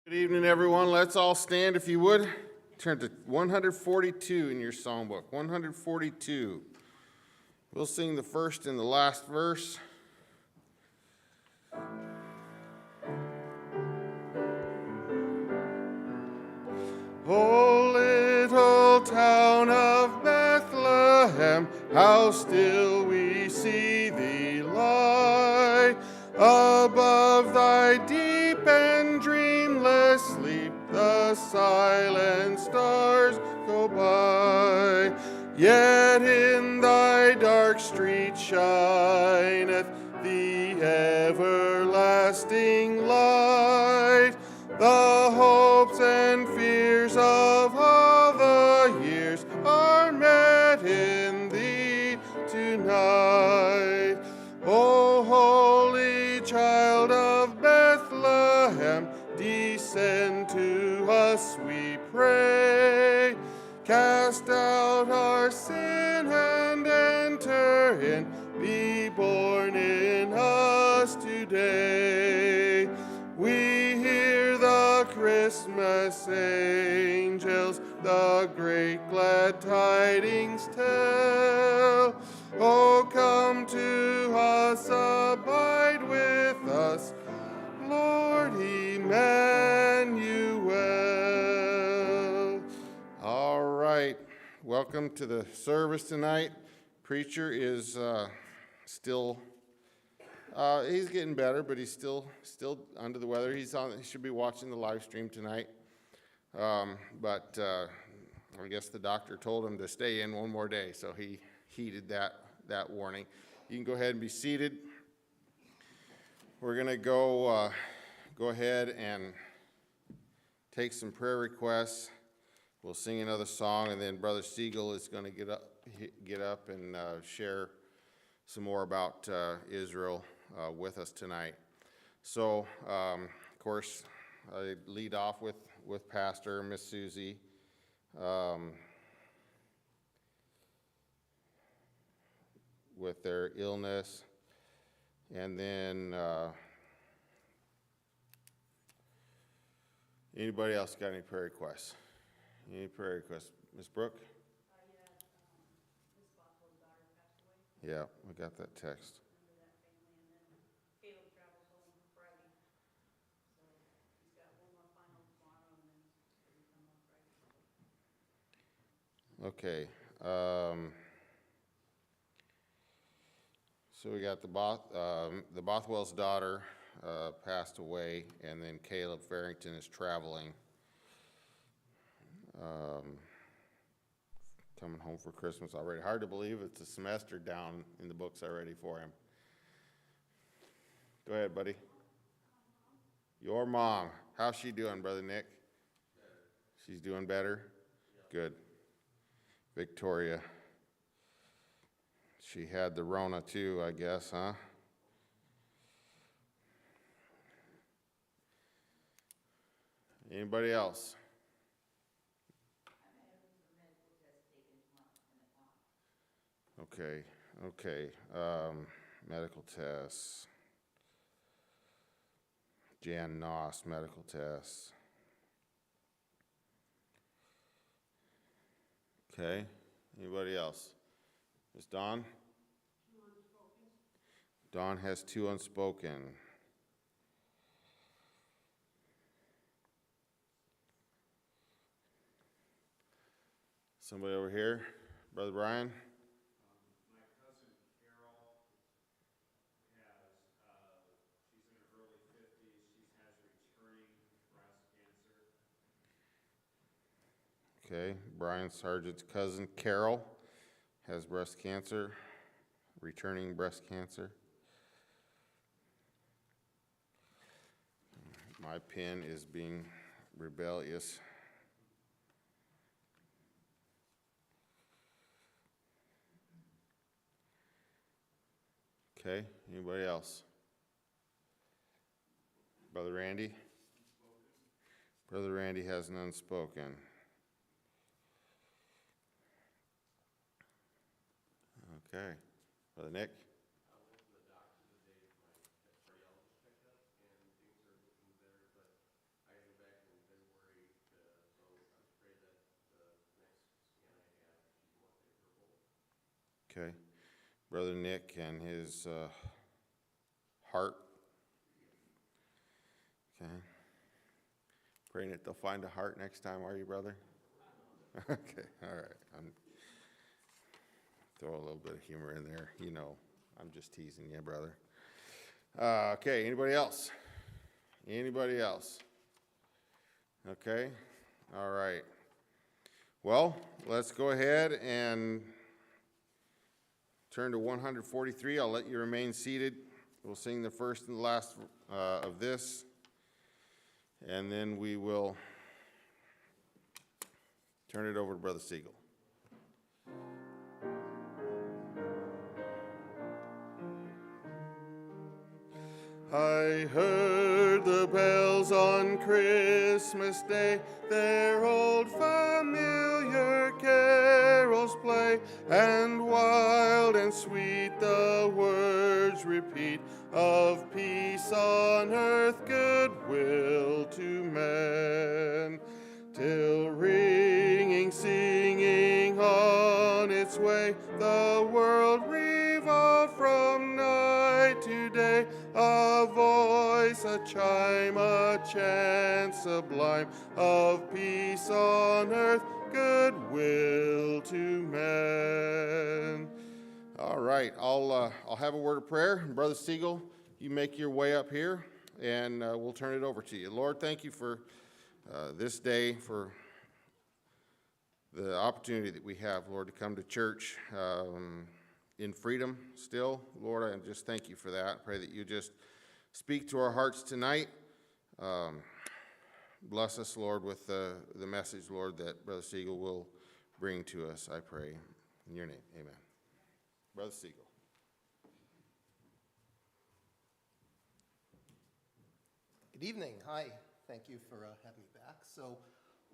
Good evening, everyone. Let's all stand, if you would. Turn to 142 in your songbook. 142. We'll sing the first and the last verse. O little town of Bethlehem, how still we see thee lie. Above thy deep and dreamless sleep, the silent stars go by. Yet in thy dark street shineth the everlasting light. The hopes and fears of all the years are met in thee tonight. O holy child of Bethlehem, descend to us, we pray. Cast out our sin and enter in, be born in us today. We hear the Christmas angels the great glad tidings tell. Oh, come to us, abide with us, Lord Emmanuel. All right, welcome to the service tonight. Preacher is still, he's getting better, but he's still under the weather. He should be watching the live stream tonight. But I guess the doctor told him to stay in one more day, so he heeded that warning. You can go ahead and be seated. We're going to go ahead and take some prayer requests. We'll sing another song, and then Brother Segal is going to get up and share some more about Israel with us tonight. So, of course, I lead off with Pastor Miss Susie. With their illness, and then anybody else got any prayer requests? Any prayer requests? Miss Brooke? Yeah, Miss Boswell's daughter passed away. Yeah, we got that text. Remember that family, and then Caleb travels home Friday, so he's got one more final tomorrow, and then he'll be coming on Friday. Okay. So we got the Bothwell's daughter passed away, and then Caleb Farrington is traveling, coming home for Christmas already. Hard to believe it's a semester down in the books already for him. Go ahead, buddy. Your mom. How's she doing, Brother Nick? Better. She's doing better? Yep. Good. Victoria. She had the Rona too, I guess, huh? Anybody else? I'm having some medical tests taken tomorrow, 10 o'clock. Okay. Medical tests. Jan Noss, medical tests. Okay. Anybody else? Miss Dawn? 2 unspoken. Dawn has 2 unspoken. Somebody over here? Brother Brian? My cousin Carol has, she's in her early 50s. She has returning breast cancer. Okay. Brian Sargent's cousin Carol has breast cancer, returning breast cancer. My pen is being rebellious. Okay, anybody else? Brother Randy? Brother Randy has an unspoken. Okay. Brother Nick? I went to the doctor today for my cardiologist checkup, and things are looking better, but I gotta go back Okay. Brother Nick and his heart. Okay. Praying that they'll find a heart next time, are you, brother? Okay, all right. Throw a little bit of humor in there. You know, I'm just teasing you, brother. Okay, anybody else? Anybody else? Okay, all right. Well, let's go ahead and turn to 143. I'll let you remain seated. We'll sing the first and the last of this, and then we will turn it over to Brother Segal. I heard the bells on Christmas Day, their old familiar carols play, and wild and sweet the words repeat of peace on earth, goodwill to men. Till ringing, singing on its way, the world revolved from night to day. A voice, a chime, a chant sublime of peace on earth, goodwill to men. All right, I'll have a word of prayer. Brother Segal, you make your way up here, and we'll turn it over to you. Lord, thank you for this day, for the opportunity that we have, Lord, to come to church in freedom still. Lord, I just thank you for that. I pray that you just speak to our hearts tonight. Bless us, Lord, with the message, Lord, that Brother Segal will bring to us, I pray. In your name, amen. Brother Segal. Good evening. Hi. Thank you for having me back. So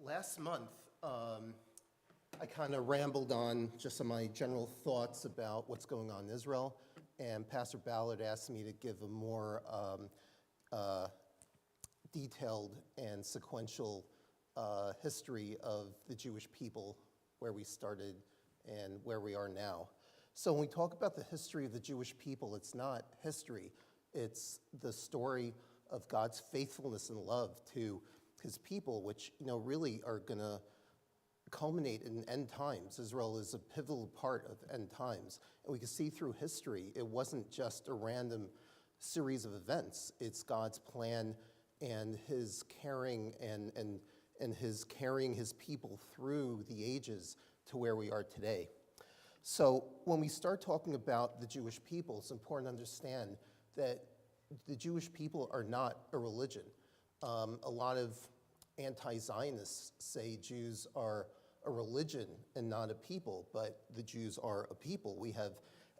last month, I kind of rambled on just some of my general thoughts about what's going on in Israel, and Pastor Ballard asked me to give a more detailed and sequential history of the Jewish people, where we started and where we are now. So when we talk about the history of the Jewish people, it's not history. It's the story of God's faithfulness and love to his people, which really are going to culminate in end times. Israel is a pivotal part of end times. And we can see through history, it wasn't just a random series of events. It's God's plan and his caring and his carrying his people through the ages to where we are today. So when we start talking about the Jewish people, it's important to understand that the Jewish people are not a religion. A lot of anti-Zionists say Jews are a religion and not a people, but the Jews are a people. We have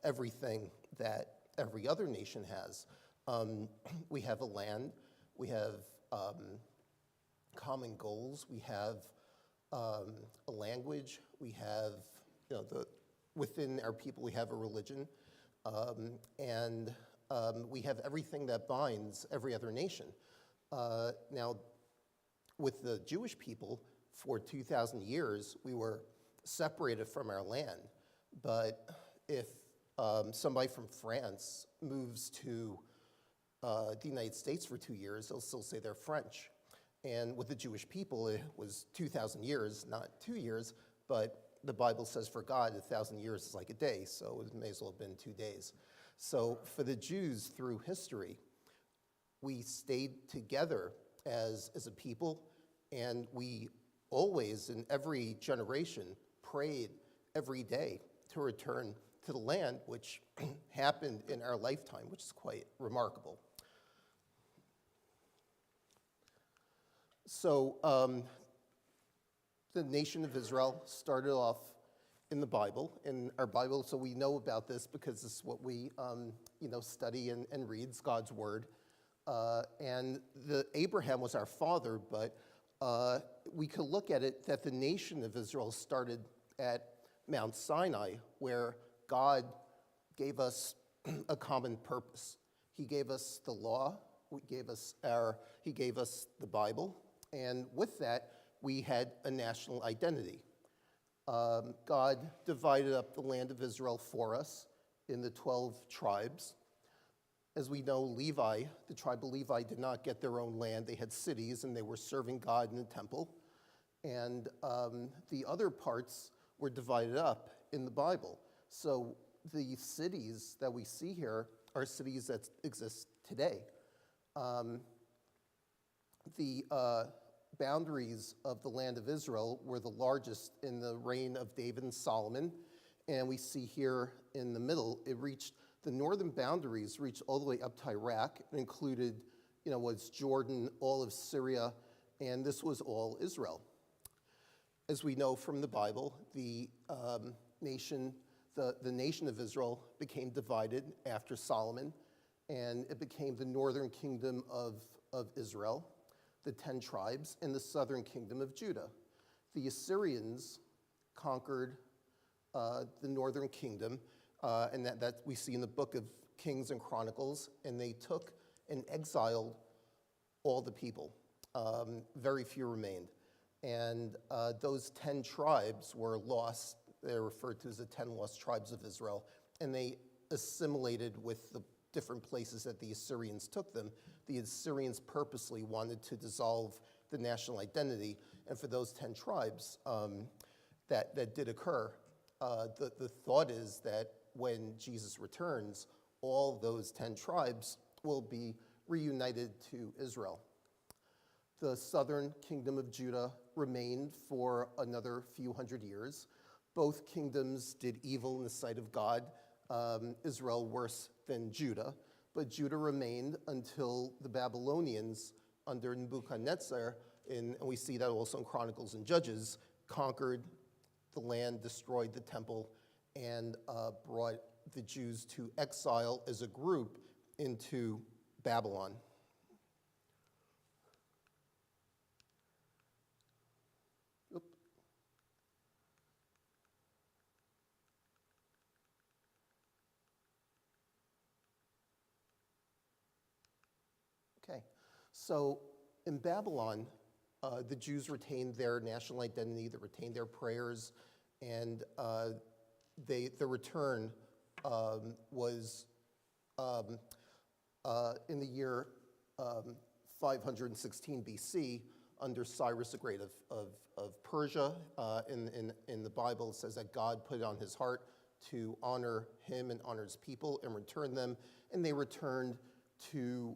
everything that every other nation has. We have a land, we have common goals, we have a language, we have, within our people we have a religion, and we have everything that binds every other nation. Now, with the Jewish people, for 2,000 years, we were separated from our land. But if somebody from France moves to the United States for 2 years, they'll still say they're French. And with the Jewish people, it was 2,000 years, not 2 years, but the Bible says for God, 1,000 years is like a day, so it may as well have been 2 days. So for the Jews, through history, we stayed together as a people, and we always, in every generation, prayed every day to return to the land, which happened in our lifetime, which is quite remarkable. So the nation of Israel started off in the Bible, in our Bible, so we know about this because this is what we study and read, it's God's word. And Abraham was our father, but we could look at it that the nation of Israel started at Mount Sinai, where God gave us a common purpose. He gave us the law, he gave us the Bible, and with that, we had a national identity. God divided up the land of Israel for us in the 12 tribes. As we know, Levi, the tribe of Levi, did not get their own land. They had cities, and they were serving God in the temple. And the other parts were divided up in the Bible. So the cities that we see here are cities that exist today. The boundaries of the land of Israel were the largest in the reign of David and Solomon. And we see here in the middle, the northern boundaries reached all the way up to Iraq. It included, was Jordan, all of Syria, and this was all Israel. As we know from the Bible, the nation of Israel became divided after Solomon, and it became the northern kingdom of Israel, the 10 tribes, and the southern kingdom of Judah. The Assyrians conquered the northern kingdom, and that we see in the book of Kings and Chronicles, and they took and exiled all the people. Very few remained. And those 10 tribes were lost. They're referred to as the 10 lost tribes of Israel, and they assimilated with the different places that the Assyrians took them. The Assyrians purposely wanted to dissolve the national identity, and for those 10 tribes, that did occur. The thought is that when Jesus returns, all those 10 tribes will be reunited to Israel. The southern kingdom of Judah remained for another few hundred years. Both kingdoms did evil in the sight of God, Israel worse than Judah, but Judah remained until the Babylonians under Nebuchadnezzar, and we see that also in Chronicles and Judges, conquered the land, destroyed the temple, and brought the Jews to exile as a group into Babylon. Okay, so in Babylon, the Jews retained their national identity, they retained their prayers, and the return was in the year 516 BC under Cyrus the Great of Persia. In the Bible, it says that God put it on his heart to honor him and honor his people and return them, and they returned to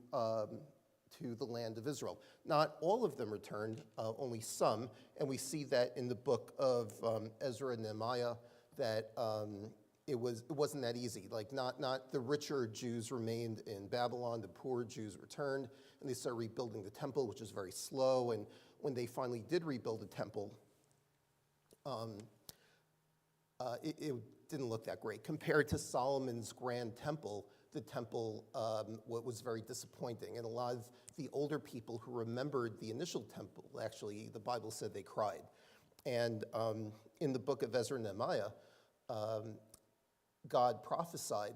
the land of Israel. Not all of them returned, only some, and we see that in the book of Ezra and Nehemiah that it wasn't that easy. Like not the richer Jews remained in Babylon, the poor Jews returned, and they started rebuilding the temple, which is very slow. And when they finally did rebuild the temple, it didn't look that great compared to Solomon's grand temple. The temple was very disappointing, and a lot of the older people who remembered the initial temple, actually, the Bible said they cried. And in the book of Ezra and Nehemiah, God prophesied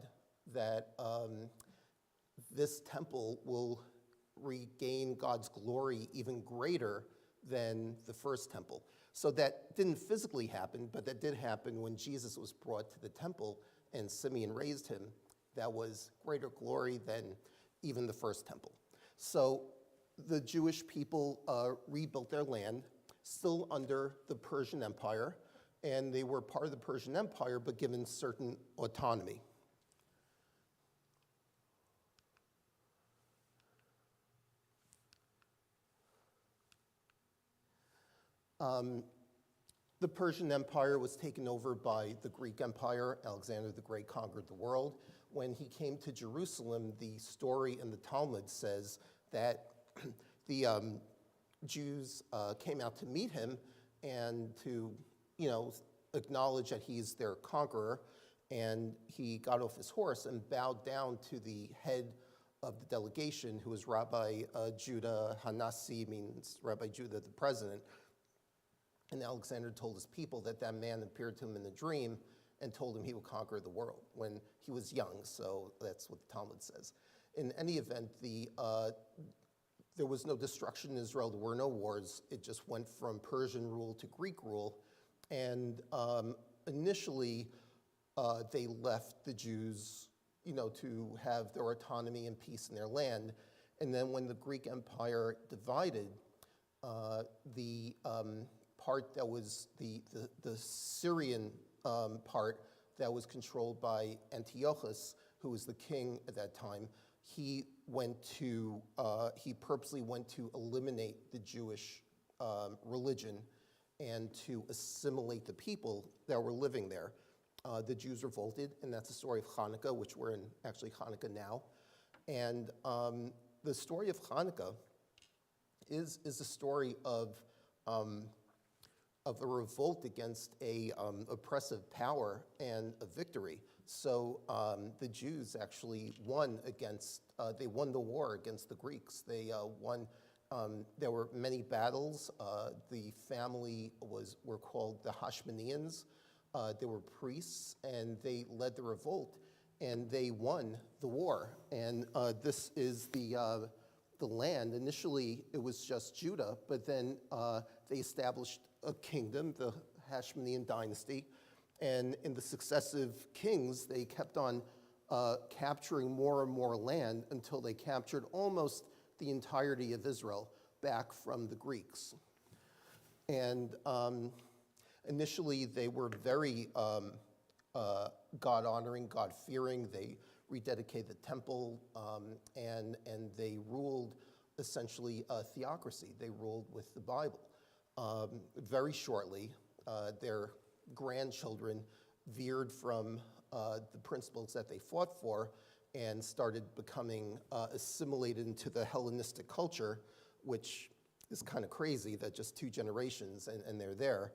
that this temple will regain God's glory even greater than the first temple. So that didn't physically happen, but that did happen when Jesus was brought to the temple and Simeon raised him. That was greater glory than even the first temple. So the Jewish people rebuilt their land, still under the Persian Empire, and they were part of the Persian Empire, but given certain autonomy. The Persian Empire was taken over by the Greek Empire. Alexander the Great conquered the world. When he came to Jerusalem, the story in the Talmud says that the Jews came out to meet him and to, acknowledge that he's their conqueror. And he got off his horse and bowed down to the head of the delegation, who was Rabbi Judah Hanasi, means Rabbi Judah the president. And Alexander told his people that man appeared to him in a dream and told him he would conquer the world when he was young, so that's what the Talmud says. In any event, there was no destruction in Israel, there were no wars, it just went from Persian rule to Greek rule, And initially, they left the Jews, to have their autonomy and peace in their land. And then when the Greek Empire divided, the part that was the Syrian part that was controlled by Antiochus, who was the king at that time, he purposely went to eliminate the Jewish religion and to assimilate the people that were living there. The Jews revolted, and that's the story of Hanukkah, which we're in actually Hanukkah now. And the story of Hanukkah is a story of a revolt against a oppressive power and a victory. So the Jews actually won they won the war against the Greeks. They won. There were many battles. The family were called the Hashmoneans. They were priests, and they led the revolt, and they won the war. And this is the land. Initially, it was just Judah, but then they established a kingdom, the Hashmonean dynasty, and in the successive kings, they kept on capturing more and more land until they captured almost the entirety of Israel back from the Greeks. And initially, they were very God-honoring, God-fearing. They rededicated the temple, and they ruled essentially a theocracy. They ruled with the Bible. Very shortly, their grandchildren veered from the principles that they fought for and started becoming assimilated into the Hellenistic culture, which is kind of crazy that just 2 generations and they're there.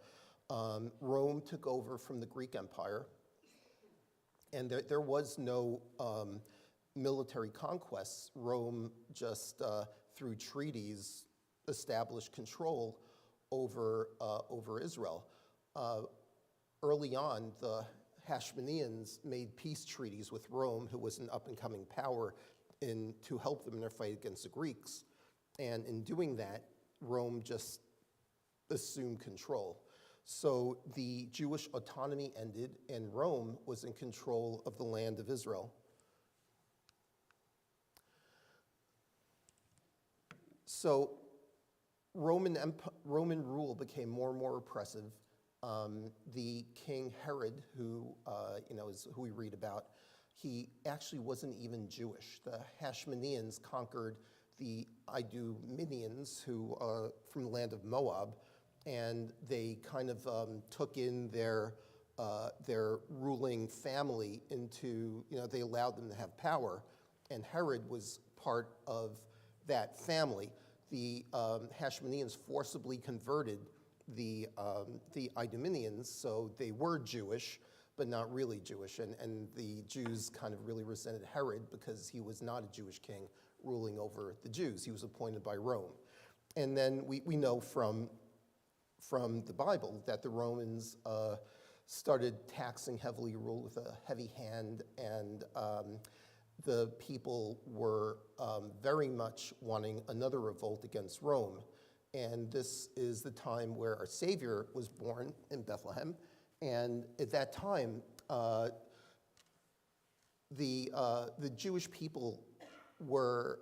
Rome took over from the Greek Empire, and there was no military conquests. Rome just, through treaties, established control over Israel. Early on, the Hashmoneans made peace treaties with Rome, who was an up-and-coming power, to help them in their fight against the Greeks. And in doing that, Rome just assumed control. So the Jewish autonomy ended, and Rome was in control of the land of Israel. So Roman rule became more and more oppressive. The king Herod, who is who we read about, he actually wasn't even Jewish. The Hashmoneans conquered the Idumeans, who are from the land of Moab, and they kind of took in their ruling family into, they allowed them to have power, and Herod was part of that family. The Hashmoneans forcibly converted the Idumeans, so they were Jewish, but not really Jewish, and the Jews kind of really resented Herod because he was not a Jewish king ruling over the Jews. He was appointed by Rome. And then we know from the Bible that the Romans started taxing heavily, ruled with a heavy hand, and the people were very much wanting another revolt against Rome. And this is the time where our Savior was born in Bethlehem. And at that time, the Jewish people were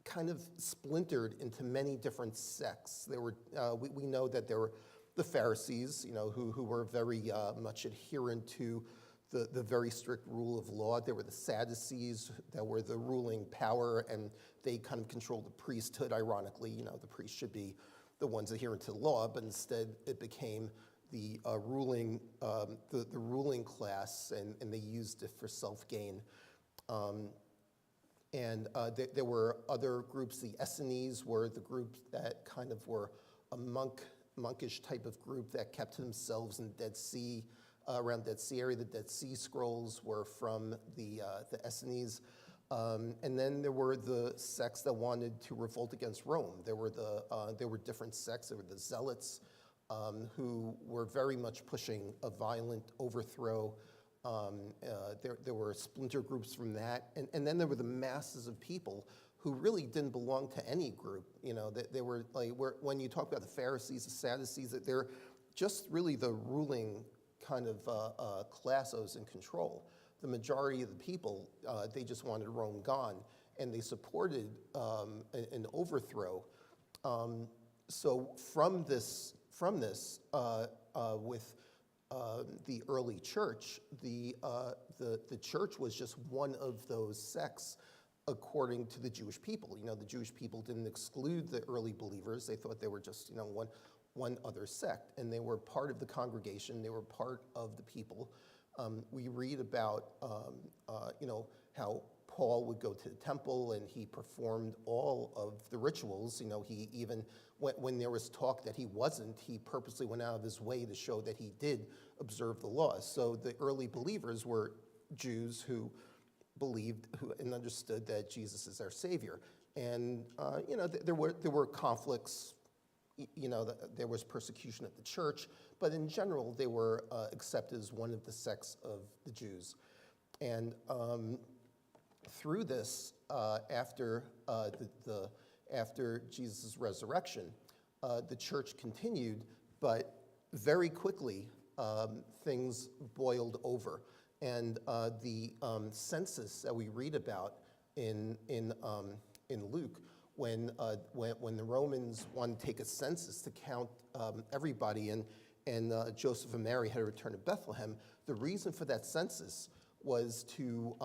kind of splintered into many different sects. There were, we know that there were the Pharisees, who were very much adherent to the very strict rule of law. There were the Sadducees that were the ruling power, and they kind of controlled the priesthood. Ironically, the priests should be the ones adherent to the law, but instead it became the ruling class, and they used it for self-gain. There were other groups. The Essenes were the group that kind of were a monkish type of group that kept to themselves in Dead Sea, around Dead Sea area. The Dead Sea Scrolls were from the Essenes. And then there were the sects that wanted to revolt against Rome. There were different sects. There were the Zealots, who were very much pushing a violent overthrow. There were splinter groups from that, and then there were the masses of people who really didn't belong to any group. They were like, when you talk about the Pharisees, the Sadducees, that just really the ruling kind of class that was in control. The majority of the people, they just wanted Rome gone, and they supported an overthrow. So from this, with the early church, the church was just one of those sects according to the Jewish people. You know, the Jewish people didn't exclude the early believers. They thought they were just, you know, one other sect, and they were part of the congregation. They were part of the people. We read about, you know, how Paul would go to the temple and he performed all of the rituals. You know, he even, when there was talk that he wasn't, he purposely went out of his way to show that he did observe the laws. So the early believers were Jews who believed and understood that Jesus is our Savior. And, you know, there were conflicts. You know, there was persecution of the church, but in general, they were accepted as one of the sects of the Jews. And through this, after Jesus' resurrection, the church continued, but very quickly things boiled over. And the census that we read about in Luke, when the Romans wanted to take a census to count everybody, and Joseph and Mary had to return to Bethlehem, the reason for that census was to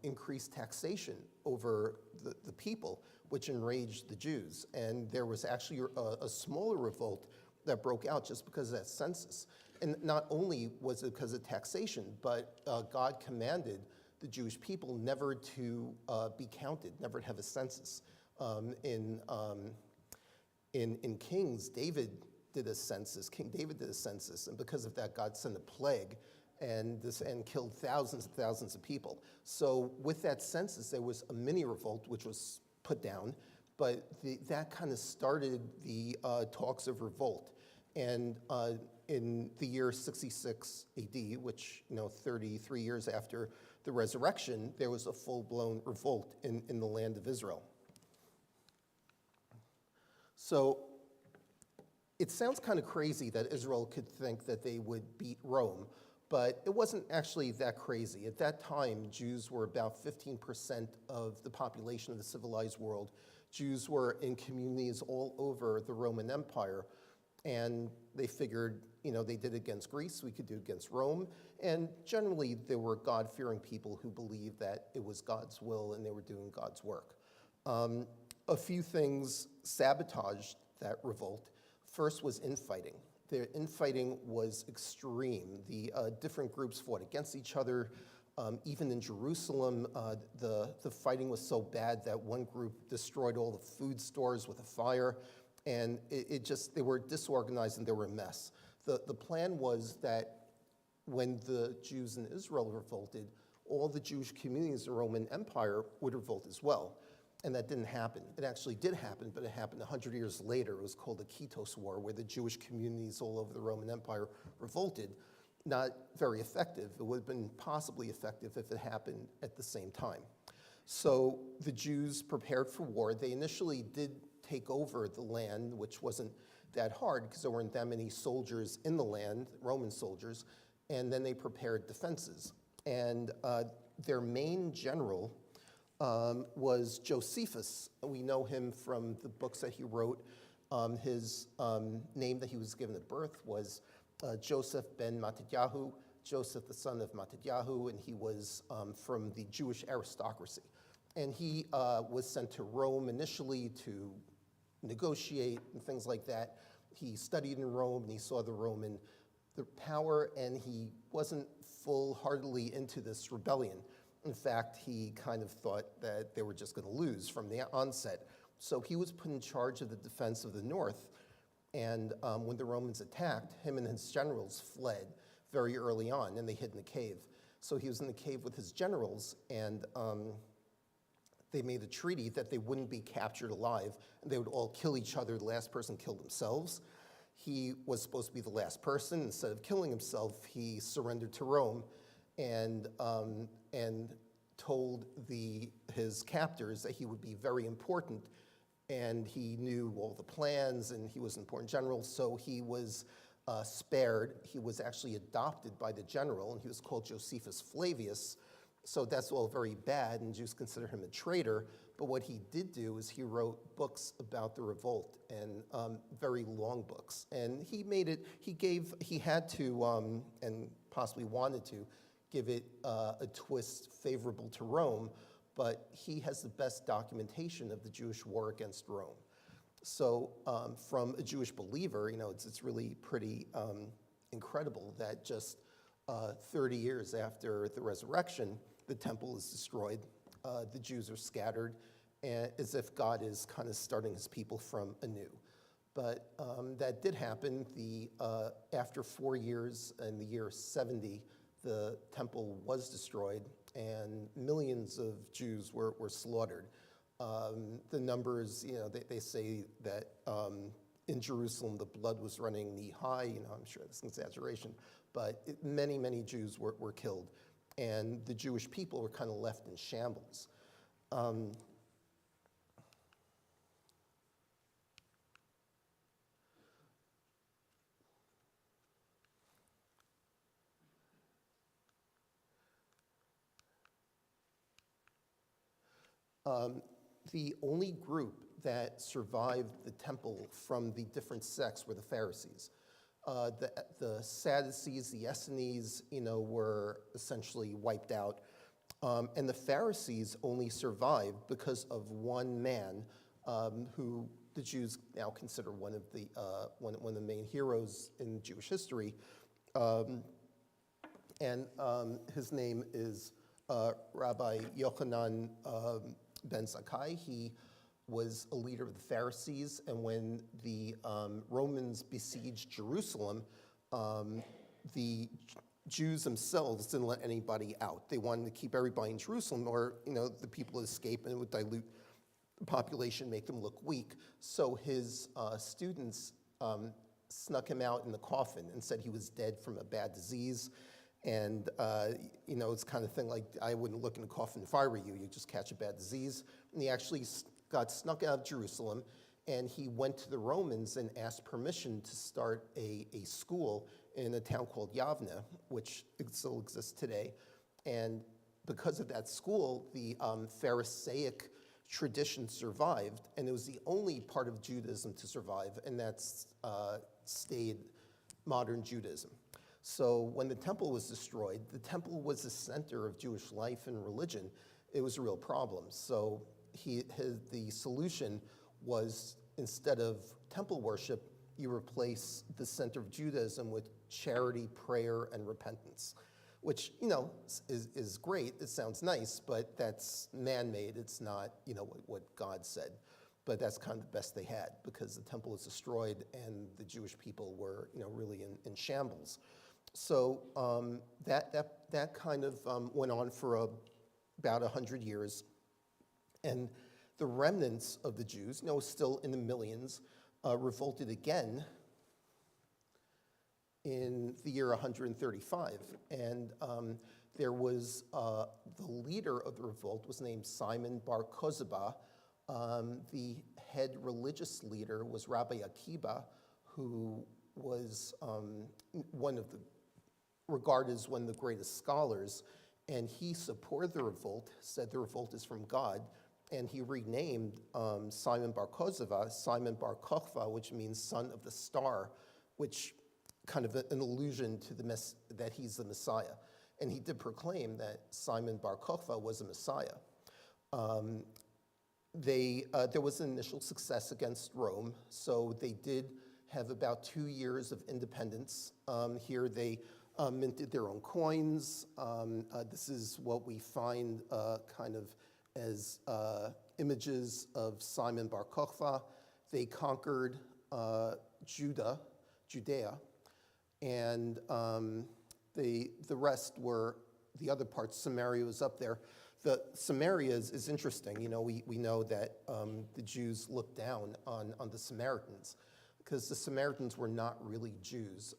increase taxation over the people, which enraged the Jews. And there was actually a smaller revolt that broke out just because of that census. And not only was it because of taxation, but God commanded the Jewish people never to be counted, never to have a census. In Kings, David did a census. King David did a census, and because of that, God sent a plague and killed thousands and thousands of people. So with that census, there was a mini revolt, which was put down, but that kind of started the talks of revolt. And in the year 66 AD, which, you know, 33 years after the resurrection, there was a full-blown revolt in the land of Israel. So it sounds kind of crazy that Israel could think that they would beat Rome, but it wasn't actually that crazy. At that time, Jews were about 15% of the population of the civilized world. Jews were in communities all over the Roman Empire, and they figured, you know, they did it against Greece, we could do it against Rome, and generally there were God-fearing people who believed that it was God's will and they were doing God's work. A few things sabotaged that revolt. First was infighting. The infighting was extreme. The different groups fought against each other. Even in Jerusalem, the fighting was so bad that one group destroyed all the food stores with a fire, and they were disorganized and they were a mess. The plan was that when the Jews in Israel revolted, all the Jewish communities in the Roman Empire would revolt as well. And that didn't happen. It actually did happen, but it happened 100 years later. It was called the Kitos War, where the Jewish communities all over the Roman Empire revolted. Not very effective. It would have been possibly effective if it happened at the same time. So the Jews prepared for war. They initially did take over the land, which wasn't that hard because there weren't that many soldiers in the land, Roman soldiers, and then they prepared defenses. And their main general was Josephus. We know him from the books that he wrote. His name that he was given at birth was Joseph ben Mattatyahu, Joseph the son of Mattatyahu, and he was from the Jewish aristocracy. And he was sent to Rome initially to negotiate and things like that. He studied in Rome and he saw the power, and he wasn't full-heartedly into this rebellion. In fact, he kind of thought that they were just going to lose from the onset. So he was put in charge of the defense of the north, and when the Romans attacked, him and his generals fled very early on, and they hid in a cave. So he was in the cave with his generals, and they made a treaty that they wouldn't be captured alive, and they would all kill each other. The last person killed themselves. He was supposed to be the last person. Instead of killing himself, he surrendered to Rome, and told his captors that he would be very important, and he knew all the plans, and he was an important general, so he was spared. He was actually adopted by the general, and he was called Josephus Flavius. So that's all very bad, and Jews consider him a traitor. But what he did do is he wrote books about the revolt, and very long books. And he made it, he had to, and possibly wanted to, give it a twist favorable to Rome, but he has the best documentation of the Jewish war against Rome. So from a Jewish believer, it's really pretty incredible that just 30 years after the resurrection, the temple is destroyed, the Jews are scattered, and as if God is kind of starting his people from anew. But that did happen. After 4 years, in the year 70, the temple was destroyed, and millions of Jews were slaughtered. The numbers, they say that in Jerusalem the blood was running knee high. I'm sure that's an exaggeration, but many, many Jews were killed, and the Jewish people were kind of left in shambles. The only group that survived the temple from the different sects were the Pharisees. The Sadducees, the Essenes, were essentially wiped out. And the Pharisees only survived because of one man who the Jews now consider one of the main heroes in Jewish history. And his name is Rabbi Yochanan ben Zakkai. He was a leader of the Pharisees, and when the Romans besieged Jerusalem, the Jews themselves didn't let anybody out. They wanted to keep everybody in Jerusalem, or the people would escape, and it would dilute the population, make them look weak. So his students snuck him out in the coffin and said he was dead from a bad disease. And, it's kind of thing like, I wouldn't look in a coffin if I were you. You just catch a bad disease. And he actually got snuck out of Jerusalem, and he went to the Romans and asked permission to start a school in a town called Yavne, which still exists today. And because of that school, the Pharisaic tradition survived, and it was the only part of Judaism to survive, and that's stayed modern Judaism. So when the temple was destroyed, the temple was the center of Jewish life and religion. It was a real problem. So the solution was, instead of temple worship, you replace the center of Judaism with charity, prayer, and repentance, which, is great. It sounds nice, but that's man-made. It's not, what God said. But that's kind of the best they had, because the temple was destroyed and the Jewish people were, really in shambles. So that kind of went on for about 100 years. And the remnants of the Jews, still in the millions, revolted again in the year 135. And there was the leader of the revolt was named Simon Bar Kokhba. The head religious leader was Rabbi Akiba, who was regarded as one of the greatest scholars, and he supported the revolt, said the revolt is from God, and he renamed Simon Bar Kokhba Simon Bar Kokhba, which means son of the star, which kind of an allusion to that he's the Messiah. And he did proclaim that Simon Bar Kokhba was a Messiah. There was an initial success against Rome, so they did have about 2 years of independence. Here they minted their own coins. This is what we find kind of as images of Simon Bar Kokhba. They conquered Judea, and the rest were the other parts. Samaria was up there. The Samaria is interesting. We know that the Jews looked down on the Samaritans, because the Samaritans were not really Jews.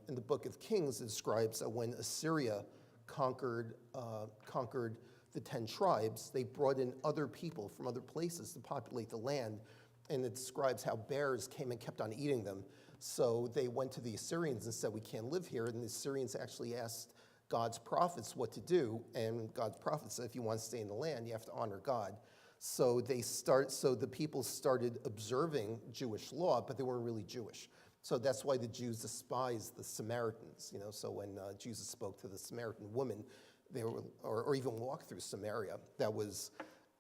In the book of Kings, it describes that when Assyria conquered the 10 tribes, they brought in other people from other places to populate the land, and it describes how bears came and kept on eating them. So they went to the Assyrians and said, we can't live here. And the Assyrians actually asked God's prophets what to do. And God's prophets said, if you want to stay in the land, you have to honor God. So the people started observing Jewish law, but they weren't really Jewish. So that's why the Jews despised the Samaritans. So when Jesus spoke to the Samaritan woman, they were, or even walked through Samaria, that was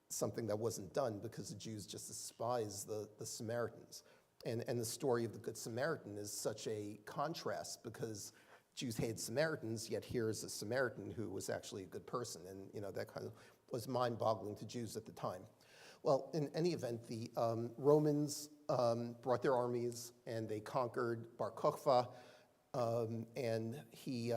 something that wasn't done because the Jews just despised the Samaritans. And the story of the Good Samaritan is such a contrast because Jews hated Samaritans, yet here's a Samaritan who was actually a good person. And that kind of was mind-boggling to Jews at the time. Well, in any event, the Romans brought their armies and they conquered Bar Kokhba, and the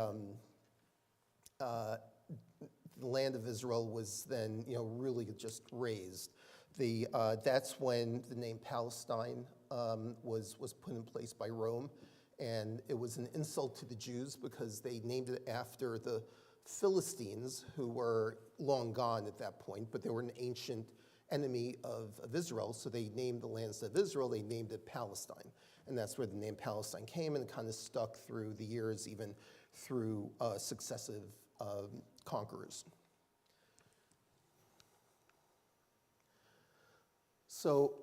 land of Israel was then, really just razed. That's when the name Palestine was put in place by Rome, and it was an insult to the Jews because they named it after the Philistines, who were long gone at that point, but they were an ancient enemy of Israel, so they named the lands of Israel, they named it Palestine. And that's where the name Palestine came, and it kind of stuck through the years, even through successive conquerors. So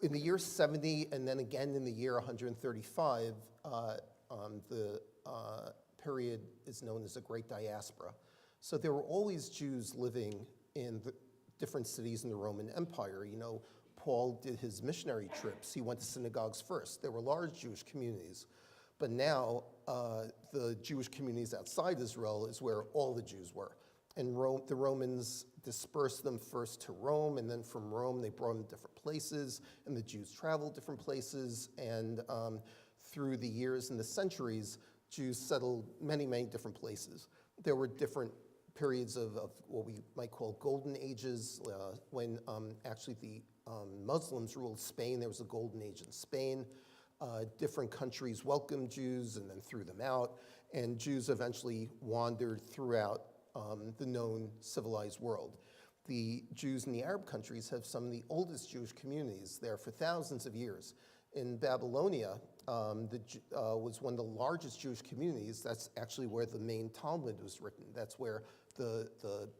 in the year 70, and then again in the year 135, the period is known as the Great Diaspora. So there were always Jews living in the different cities in the Roman Empire. Paul did his missionary trips. He went to synagogues first. There were large Jewish communities. But now the Jewish communities outside Israel is where all the Jews were. And the Romans dispersed them first to Rome, and then from Rome they brought them to different places, and the Jews traveled different places. And through the years and the centuries, Jews settled many, many different places. There were different periods of what we might call golden ages, when actually the Muslims ruled Spain. There was a golden age in Spain. Different countries welcomed Jews and then threw them out, and Jews eventually wandered throughout the known civilized world. The Jews in the Arab countries have some of the oldest Jewish communities there for thousands of years. In Babylonia, was one of the largest Jewish communities. That's actually where the main Talmud was written. That's where the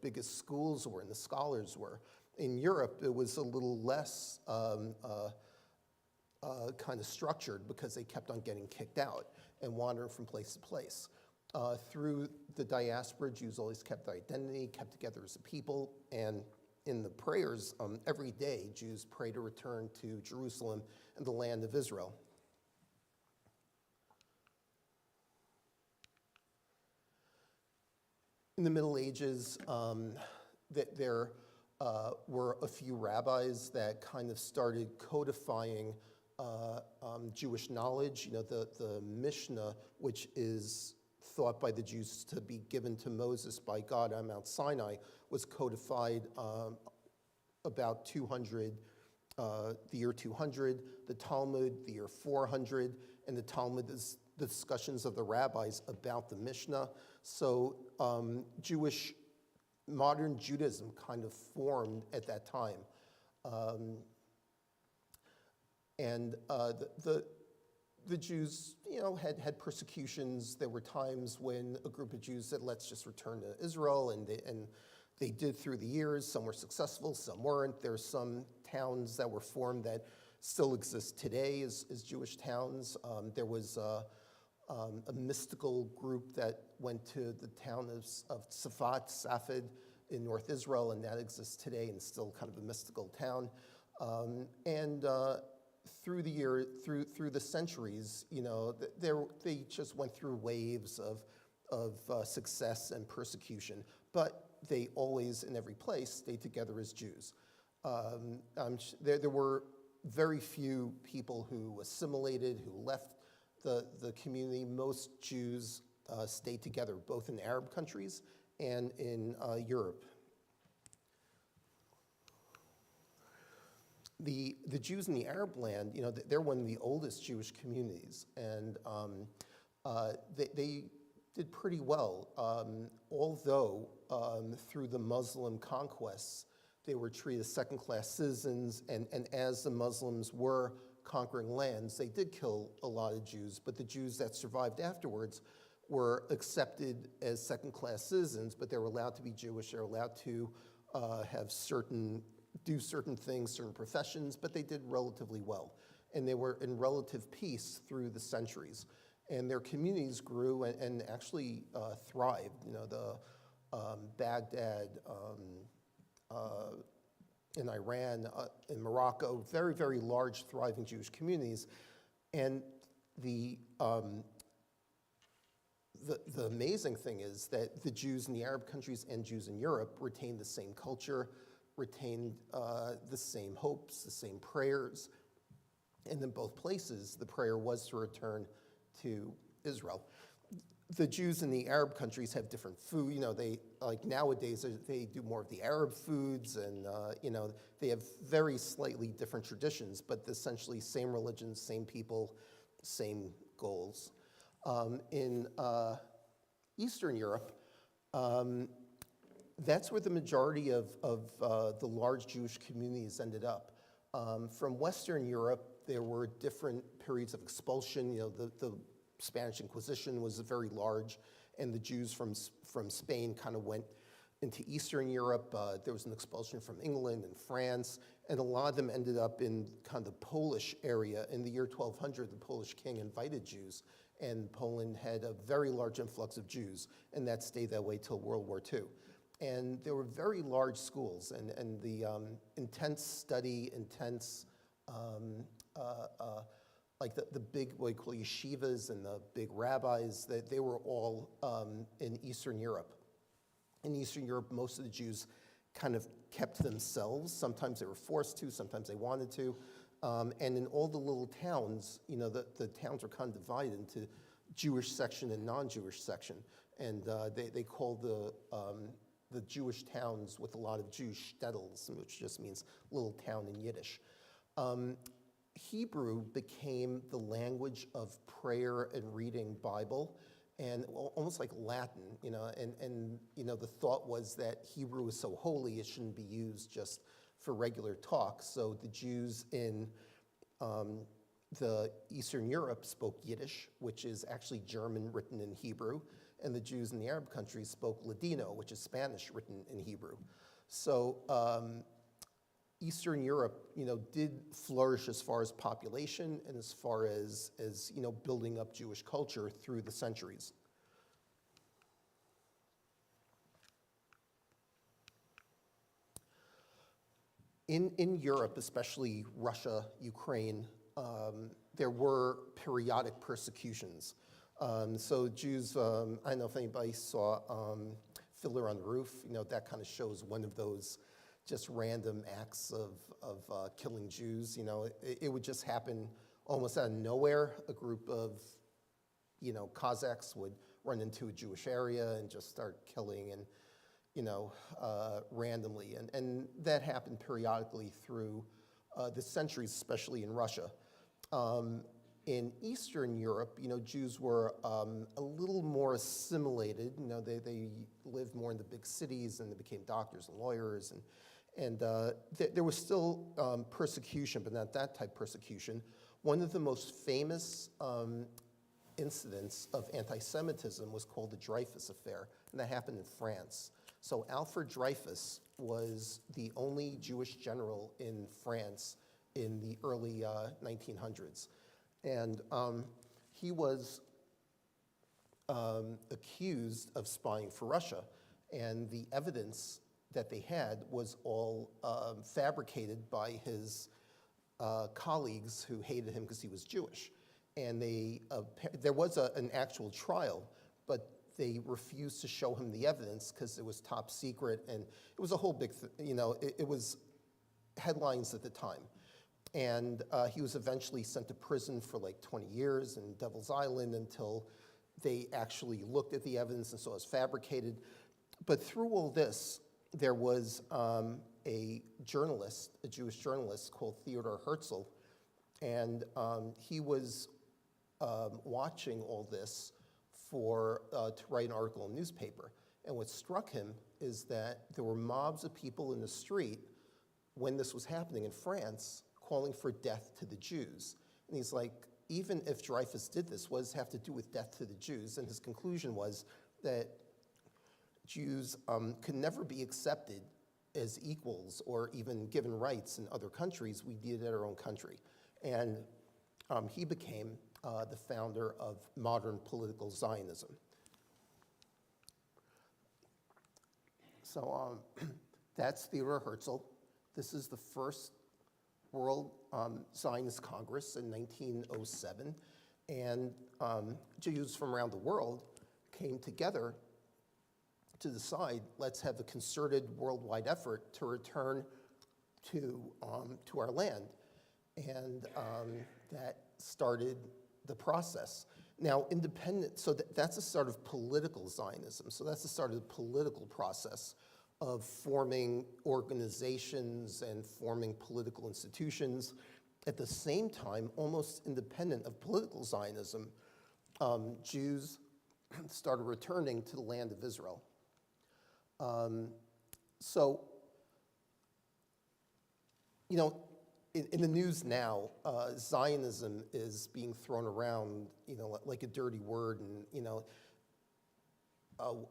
biggest schools were and the scholars were. In Europe, it was a little less kind of structured because they kept on getting kicked out and wandering from place to place. Through the diaspora, Jews always kept their identity, kept together as a people, and in the prayers, every day, Jews pray to return to Jerusalem and the land of Israel. In the Middle Ages, there were a few rabbis that kind of started codifying Jewish knowledge. The Mishnah, which is thought by the Jews to be given to Moses by God on Mount Sinai, was codified about the year 200, the Talmud, the year 400, and the Talmud is the discussions of the rabbis about the Mishnah. So modern Judaism kind of formed at that time. The Jews, had persecutions. There were times when a group of Jews said, let's just return to Israel, and they did through the years. Some were successful, some weren't. There's some towns that were formed that still exist today as Jewish towns. There was a mystical group that went to the town of Safed in North Israel, and that exists today and still kind of a mystical town. Through the centuries, they just went through waves of success and persecution, but they always, in every place, stayed together as Jews. There were very few people who assimilated, who left the community. Most Jews stayed together, both in Arab countries and in Europe. The Jews in the Arab land, they're one of the oldest Jewish communities, and they did pretty well, although through the Muslim conquests, they were treated as second-class citizens, and as the Muslims were conquering lands, they did kill a lot of Jews, but the Jews that survived afterwards were accepted as second-class citizens, but they were allowed to be Jewish, they were allowed to do certain things, certain professions, but they did relatively well. And they were in relative peace through the centuries. And their communities grew and actually thrived. You know, the Baghdad, in Iran, in Morocco, very, very large, thriving Jewish communities. And the amazing thing is that the Jews in the Arab countries and Jews in Europe retained the same culture, retained the same hopes, the same prayers. And in both places, the prayer was to return to Israel. The Jews in the Arab countries have different food. You know, they, like nowadays, they do more of the Arab foods, and, you know, they have very slightly different traditions, but essentially same religions, same people, same goals. In Eastern Europe, that's where the majority of the large Jewish communities ended up. From Western Europe, there were different periods of expulsion. You know, the Spanish Inquisition was very large, and the Jews from Spain kind of went into Eastern Europe. There was an expulsion from England and France, and a lot of them ended up in kind of the Polish area. In the year 1200, the Polish king invited Jews, and Poland had a very large influx of Jews, and that stayed that way till World War II. And there were very large schools, and the intense study, like the big, what you call yeshivas and the big rabbis, they were all in Eastern Europe. In Eastern Europe, most of the Jews kind of kept to themselves. Sometimes they were forced to, sometimes they wanted to. And in all the little towns, you know, the towns were kind of divided into Jewish section and non-Jewish section. And they called the Jewish towns with a lot of Jews shtetls, which just means little town in Yiddish. Hebrew became the language of prayer and reading Bible, and almost like Latin, you know, and you know, the thought was that Hebrew is so holy it shouldn't be used just for regular talk. So the Jews in the Eastern Europe spoke Yiddish, which is actually German written in Hebrew, and the Jews in the Arab countries spoke Ladino, which is Spanish written in Hebrew. So Eastern Europe, you know, did flourish as far as population and as far as you know, building up Jewish culture through the centuries. In Europe, especially Russia, Ukraine, there were periodic persecutions. So Jews, I don't know if anybody saw Fiddler on the Roof, you know, that kind of shows one of those just random acts of killing Jews. You know, it would just happen almost out of nowhere. A group of, you know, Cossacks would run into a Jewish area and just start killing, and, you know, randomly. And that happened periodically through the centuries, especially in Russia. In Eastern Europe, you know, Jews were a little more assimilated. You know, they lived more in the big cities, and they became doctors and lawyers, and there was still persecution, but not that type of persecution. One of the most famous incidents of anti-Semitism was called the Dreyfus Affair, and that happened in France. So Alfred Dreyfus was the only Jewish general in France in the early 1900s. And he was accused of spying for Russia, and the evidence that they had was all fabricated by his colleagues who hated him because he was Jewish. And there was an actual trial, but they refused to show him the evidence because it was top secret, and it was a whole big, you know, it was headlines at the time. And he was eventually sent to prison for like 20 years in Devil's Island until they actually looked at the evidence and saw it was fabricated. But through all this, there was a journalist, a Jewish journalist called Theodor Herzl, and he was watching all this to write an article in a newspaper. And what struck him is that there were mobs of people in the street when this was happening in France calling for death to the Jews. And he's like, even if Dreyfus did this, what does it have to do with death to the Jews? And his conclusion was that Jews could never be accepted as equals or even given rights in other countries. We did it in our own country. And he became the founder of modern political Zionism. So that's Theodor Herzl. This is the first World Zionist Congress in 1907. And Jews from around the world came together to decide, let's have a concerted worldwide effort to return to our land. And that started the process. Now, independent, so that's the start of political Zionism. So that's the start of the political process of forming organizations and forming political institutions. At the same time, almost independent of political Zionism, Jews started returning to the land of Israel. So, you know, in the news now, Zionism is being thrown around, you know, like a dirty word. And, you know,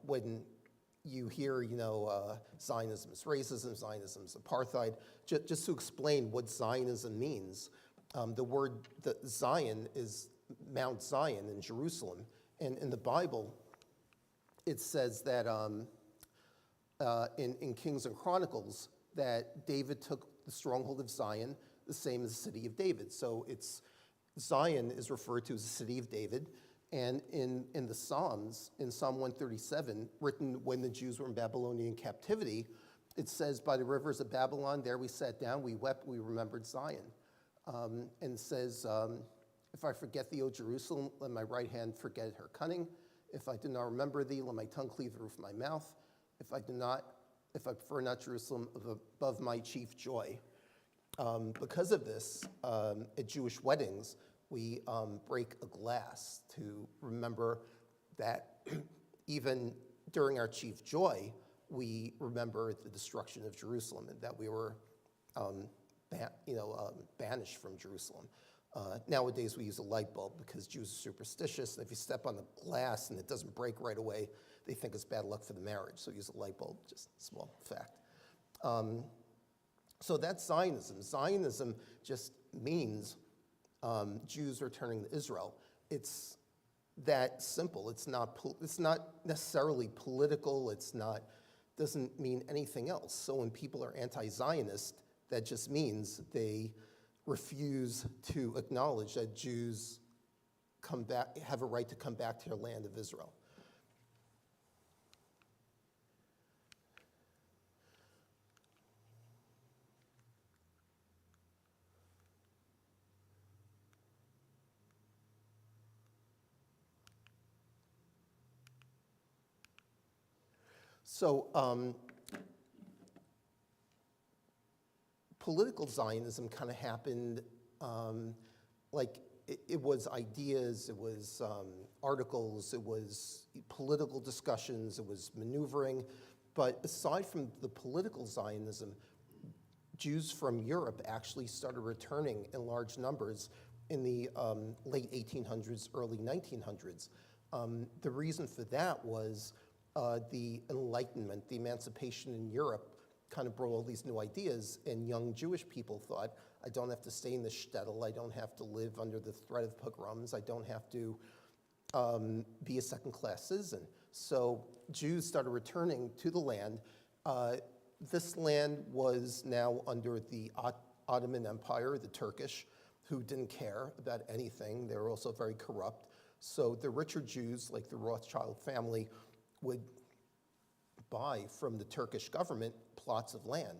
when you hear, you know, Zionism is racism, Zionism is apartheid, just to explain what Zionism means, the Zion is Mount Zion in Jerusalem. And in the Bible, it says that in Kings and Chronicles that David took the stronghold of Zion, the same as the city of David. So Zion is referred to as the city of David. And in the Psalms, in Psalm 137, written when the Jews were in Babylonian captivity, it says, by the rivers of Babylon, there we sat down, we wept, we remembered Zion. And it says, if I forget thee, O Jerusalem, let my right hand forget her cunning. If I do not remember thee, let my tongue cleave the roof of my mouth. If I prefer not Jerusalem above my chief joy. Because of this, at Jewish weddings, we break a glass to remember that even during our chief joy, we remember the destruction of Jerusalem and that we were, banished from Jerusalem. Nowadays, we use a light bulb because Jews are superstitious, and if you step on the glass and it doesn't break right away, they think it's bad luck for the marriage, so use a light bulb, just a small fact. So that's Zionism. Zionism just means Jews returning to Israel. It's that simple. It's not necessarily political. Doesn't mean anything else. So when people are anti-Zionist, that just means they refuse to acknowledge that Jews have a right to come back to their land of Israel. So political Zionism kind of happened like it was ideas, it was articles, it was political discussions, it was maneuvering. But aside from the political Zionism, Jews from Europe actually started returning in large numbers in the late 1800s, early 1900s. The reason for that was the Enlightenment, the emancipation in Europe kind of brought all these new ideas, and young Jewish people thought, I don't have to stay in the shtetl, I don't have to live under the threat of pogroms, I don't have to be a second-class citizen. So Jews started returning to the land. This land was now under the Ottoman Empire, the Turkish, who didn't care about anything. They were also very corrupt. So the richer Jews, like the Rothschild family, would buy from the Turkish government plots of land.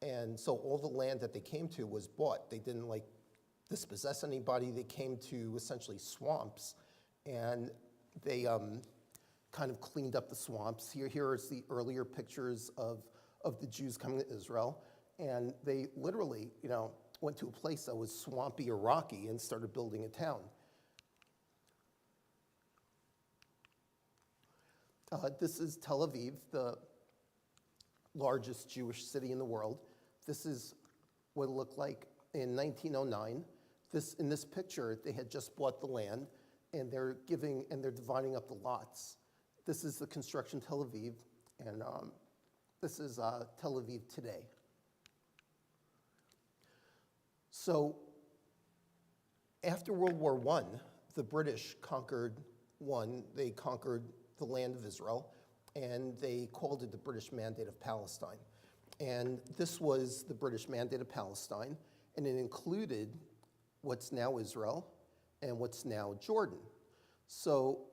And so all the land that they came to was bought. They didn't dispossess anybody. They came to essentially swamps, and they kind of cleaned up the swamps. Here is the earlier pictures of the Jews coming to Israel, and they literally, went to a place that was swampy or rocky and started building a town. This is Tel Aviv, the largest Jewish city in the world. This is what it looked like in 1909. In this picture, they had just bought the land, and they're dividing up the lots. This is the construction Tel Aviv, and this is Tel Aviv today. So after World War I, the British they conquered the land of Israel, and they called it the British Mandate of Palestine. And this was the British Mandate of Palestine, and it included what's now Israel and what's now Jordan. So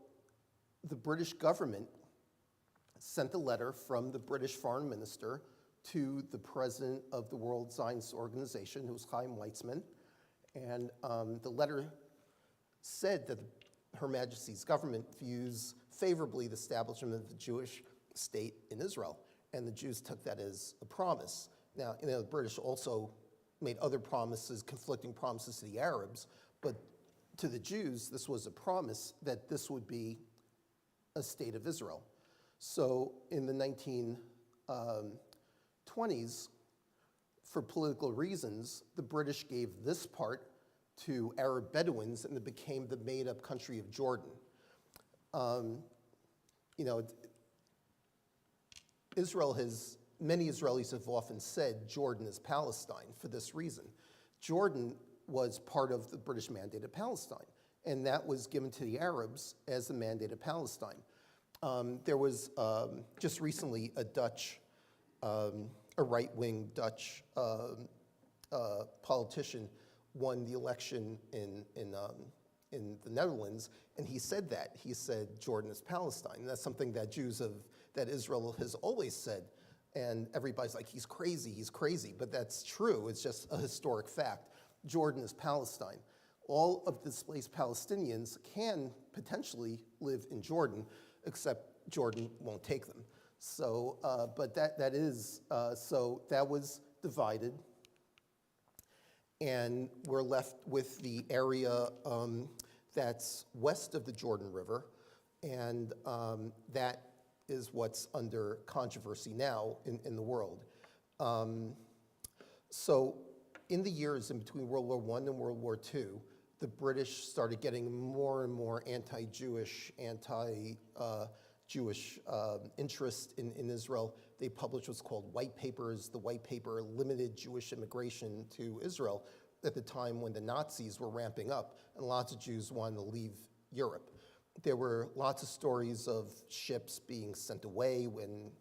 the British government sent a letter from the British foreign minister to the president of the World Zionist Organization, who was Chaim Weizmann, and the letter said that Her Majesty's government views favorably the establishment of the Jewish state in Israel, and the Jews took that as a promise. Now, the British also made other promises, conflicting promises to the Arabs, but to the Jews, this was a promise that this would be a state of Israel. So in the 1920s, for political reasons, the British gave this part to Arab Bedouins, and it became the made-up country of Jordan. Many Israelis have often said Jordan is Palestine for this reason. Jordan was part of the British Mandate of Palestine, and that was given to the Arabs as the Mandate of Palestine. There was just recently a right-wing Dutch politician won the election in the Netherlands, and he said that. He said Jordan is Palestine. And that's something that that Israel has always said. And everybody's like, he's crazy. But that's true. It's just a historic fact. Jordan is Palestine. All of the displaced Palestinians can potentially live in Jordan, except Jordan won't take them. So, but so that was divided. And we're left with the area that's west of the Jordan River, and that is what's under controversy now in the world. So in the years in between World War I and World War II, the British started getting more and more anti-Jewish, Jewish interest in Israel. They published what's called white papers. The white paper limited Jewish immigration to Israel at the time when the Nazis were ramping up, and lots of Jews wanted to leave Europe. There were lots of stories of ships being sent away and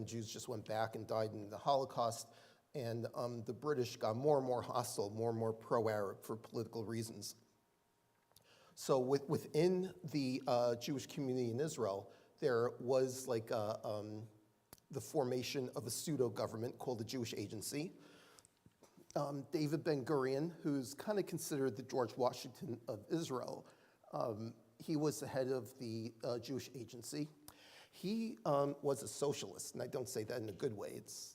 Jews just went back and died in the Holocaust. And the British got more and more hostile, more and more pro-Arab for political reasons. So within the Jewish community in Israel, there was the formation of a pseudo-government called the Jewish Agency. David Ben-Gurion, who's kind of considered the George Washington of Israel, he was the head of the Jewish Agency. He was a socialist, and I don't say that in a good way. It's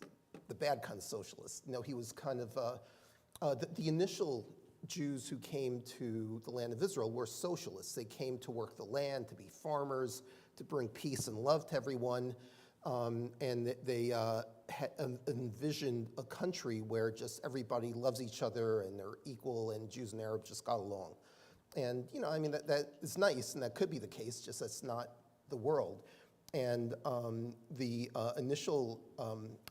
the bad kind of socialist. No, he was kind of, the initial Jews who came to the land of Israel were socialists. They came to work the land, to be farmers, to bring peace and love to everyone. And they envisioned a country where just everybody loves each other and they're equal, and Jews and Arabs just got along. And, that is nice, and that could be the case, just that's not the world. And the initial,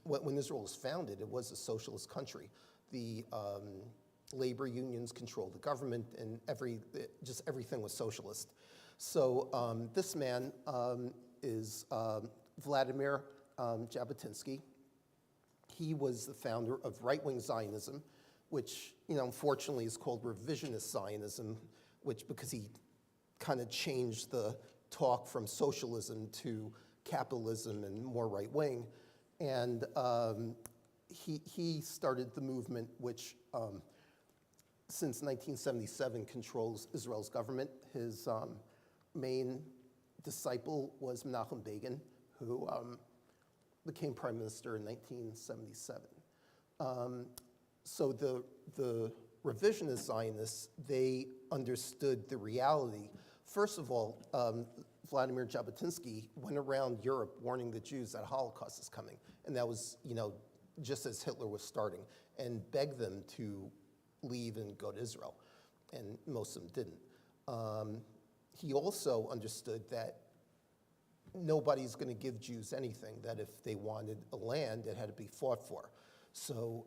when Israel was founded, it was a socialist country. The labor unions controlled the government, and just everything was socialist. So this man is Vladimir Jabotinsky. He was the founder of right-wing Zionism, which, unfortunately is called revisionist Zionism, because he kind of changed the talk from socialism to capitalism and more right-wing. And he started the movement which, since 1977, controls Israel's government. His main disciple was Menachem Begin, who became prime minister in 1977. So the revisionist Zionists, they understood the reality. First of all, Vladimir Jabotinsky went around Europe warning the Jews that Holocaust is coming. And that was, just as Hitler was starting, and begged them to leave and go to Israel, and most of them didn't. He also understood that nobody's going to give Jews anything, that if they wanted a land, it had to be fought for. So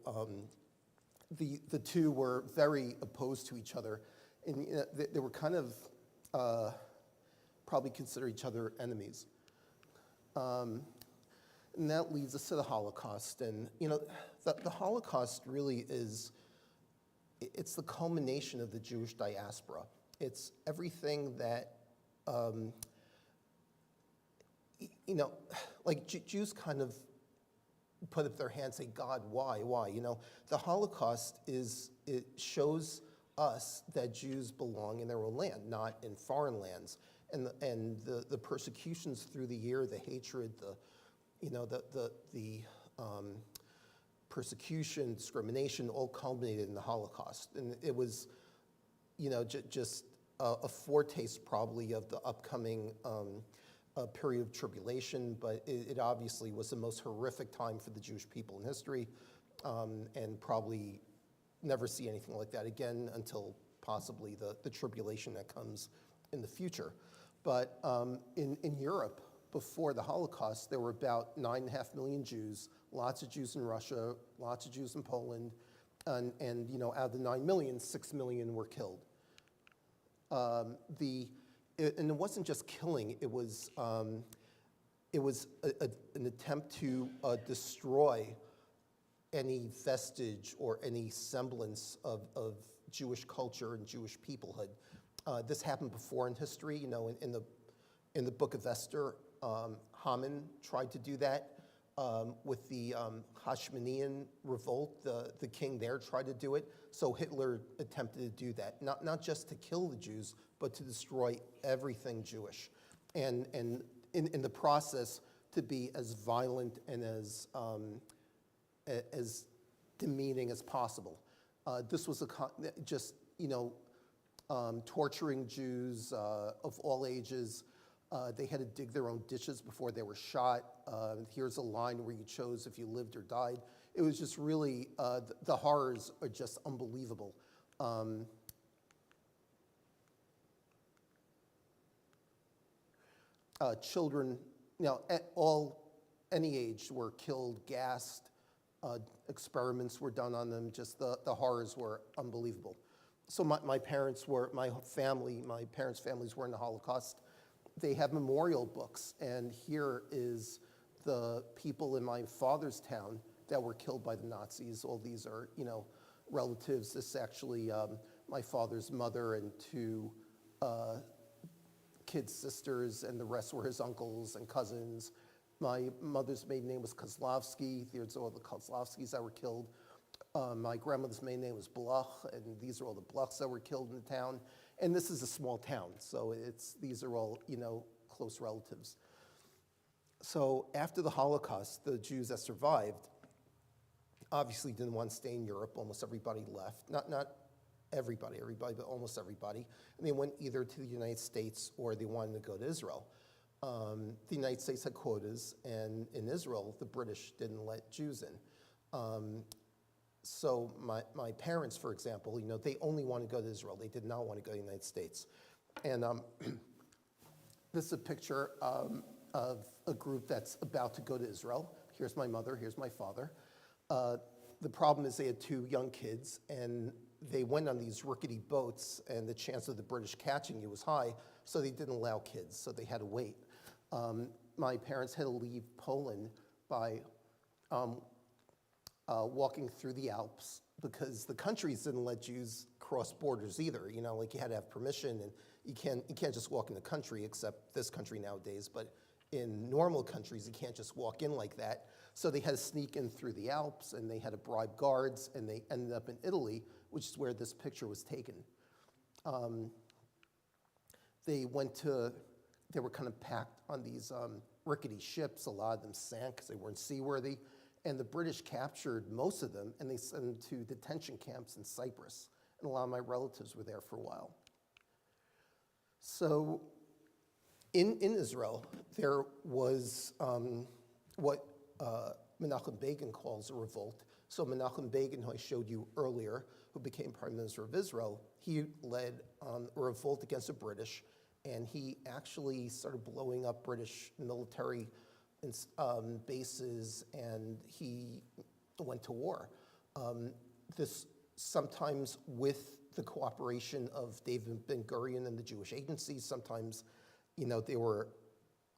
the two were very opposed to each other, and they were kind of probably consider each other enemies. And that leads us to the Holocaust. And the Holocaust really it's the culmination of the Jewish diaspora. It's everything that, like Jews kind of put up their hands and say, God, why? The Holocaust it shows us that Jews belong in their own land, not in foreign lands. And the persecutions through the year, the hatred, the persecution, discrimination, all culminated in the Holocaust. And it was, just a foretaste probably of the upcoming period of tribulation, but it obviously was the most horrific time for the Jewish people in history, and probably never see anything like that again until possibly the tribulation that comes in the future. But in Europe, before the Holocaust, there were about 9.5 million Jews, lots of Jews in Russia, lots of Jews in Poland, and out of the 9 million, 6 million were killed. And it wasn't just killing, it was an attempt to destroy any vestige or any semblance of Jewish culture and Jewish peoplehood. This happened before in history, in the book of Esther. Haman tried to do that with the Hashmonean revolt. The king there tried to do it. So Hitler attempted to do that, not just to kill the Jews, but to destroy everything Jewish. And in the process, to be as violent and as demeaning as possible. This was torturing Jews of all ages. They had to dig their own ditches before they were shot. Here's a line where you chose if you lived or died. It was just really, the horrors are just unbelievable. Children, at any age were killed, gassed, experiments were done on them, just the horrors were unbelievable. So my parents' families were in the Holocaust. They have memorial books, and here is the people in my father's town that were killed by the Nazis. All these are, relatives. This is actually my father's mother and two kid sisters, and the rest were his uncles and cousins. My mother's maiden name was Kozlovsky. There's all the Kozlovskys that were killed. My grandmother's maiden name was Bloch, and these are all the Blochs that were killed in the town. And this is a small town, so these are all, close relatives. So after the Holocaust, the Jews that survived obviously didn't want to stay in Europe. Almost everybody left. Not everybody, but almost everybody. And they went either to the United States or they wanted to go to Israel. The United States had quotas, and in Israel, the British didn't let Jews in. So my parents, for example, they only wanted to go to Israel. They did not want to go to the United States. And this is a picture of a group that's about to go to Israel. Here's my mother, here's my father. The problem is they had two young kids, and they went on these rickety boats, and the chance of the British catching you was high, so they didn't allow kids, so they had to wait. My parents had to leave Poland by walking through the Alps, because the countries didn't let Jews cross borders either. You had to have permission, and you can't just walk in the country, except this country nowadays. But in normal countries, you can't just walk in like that. So they had to sneak in through the Alps, and they had to bribe guards, and they ended up in Italy, which is where this picture was taken. They were kind of packed on these rickety ships. A lot of them sank because they weren't seaworthy. And the British captured most of them, and they sent them to detention camps in Cyprus. And a lot of my relatives were there for a while. So in Israel, there was what Menachem Begin calls a revolt. So Menachem Begin, who I showed you earlier, who became Prime Minister of Israel, he led a revolt against the British, and he actually started blowing up British military bases, and he went to war. This sometimes with the cooperation of David Ben-Gurion and the Jewish agencies. Sometimes, they were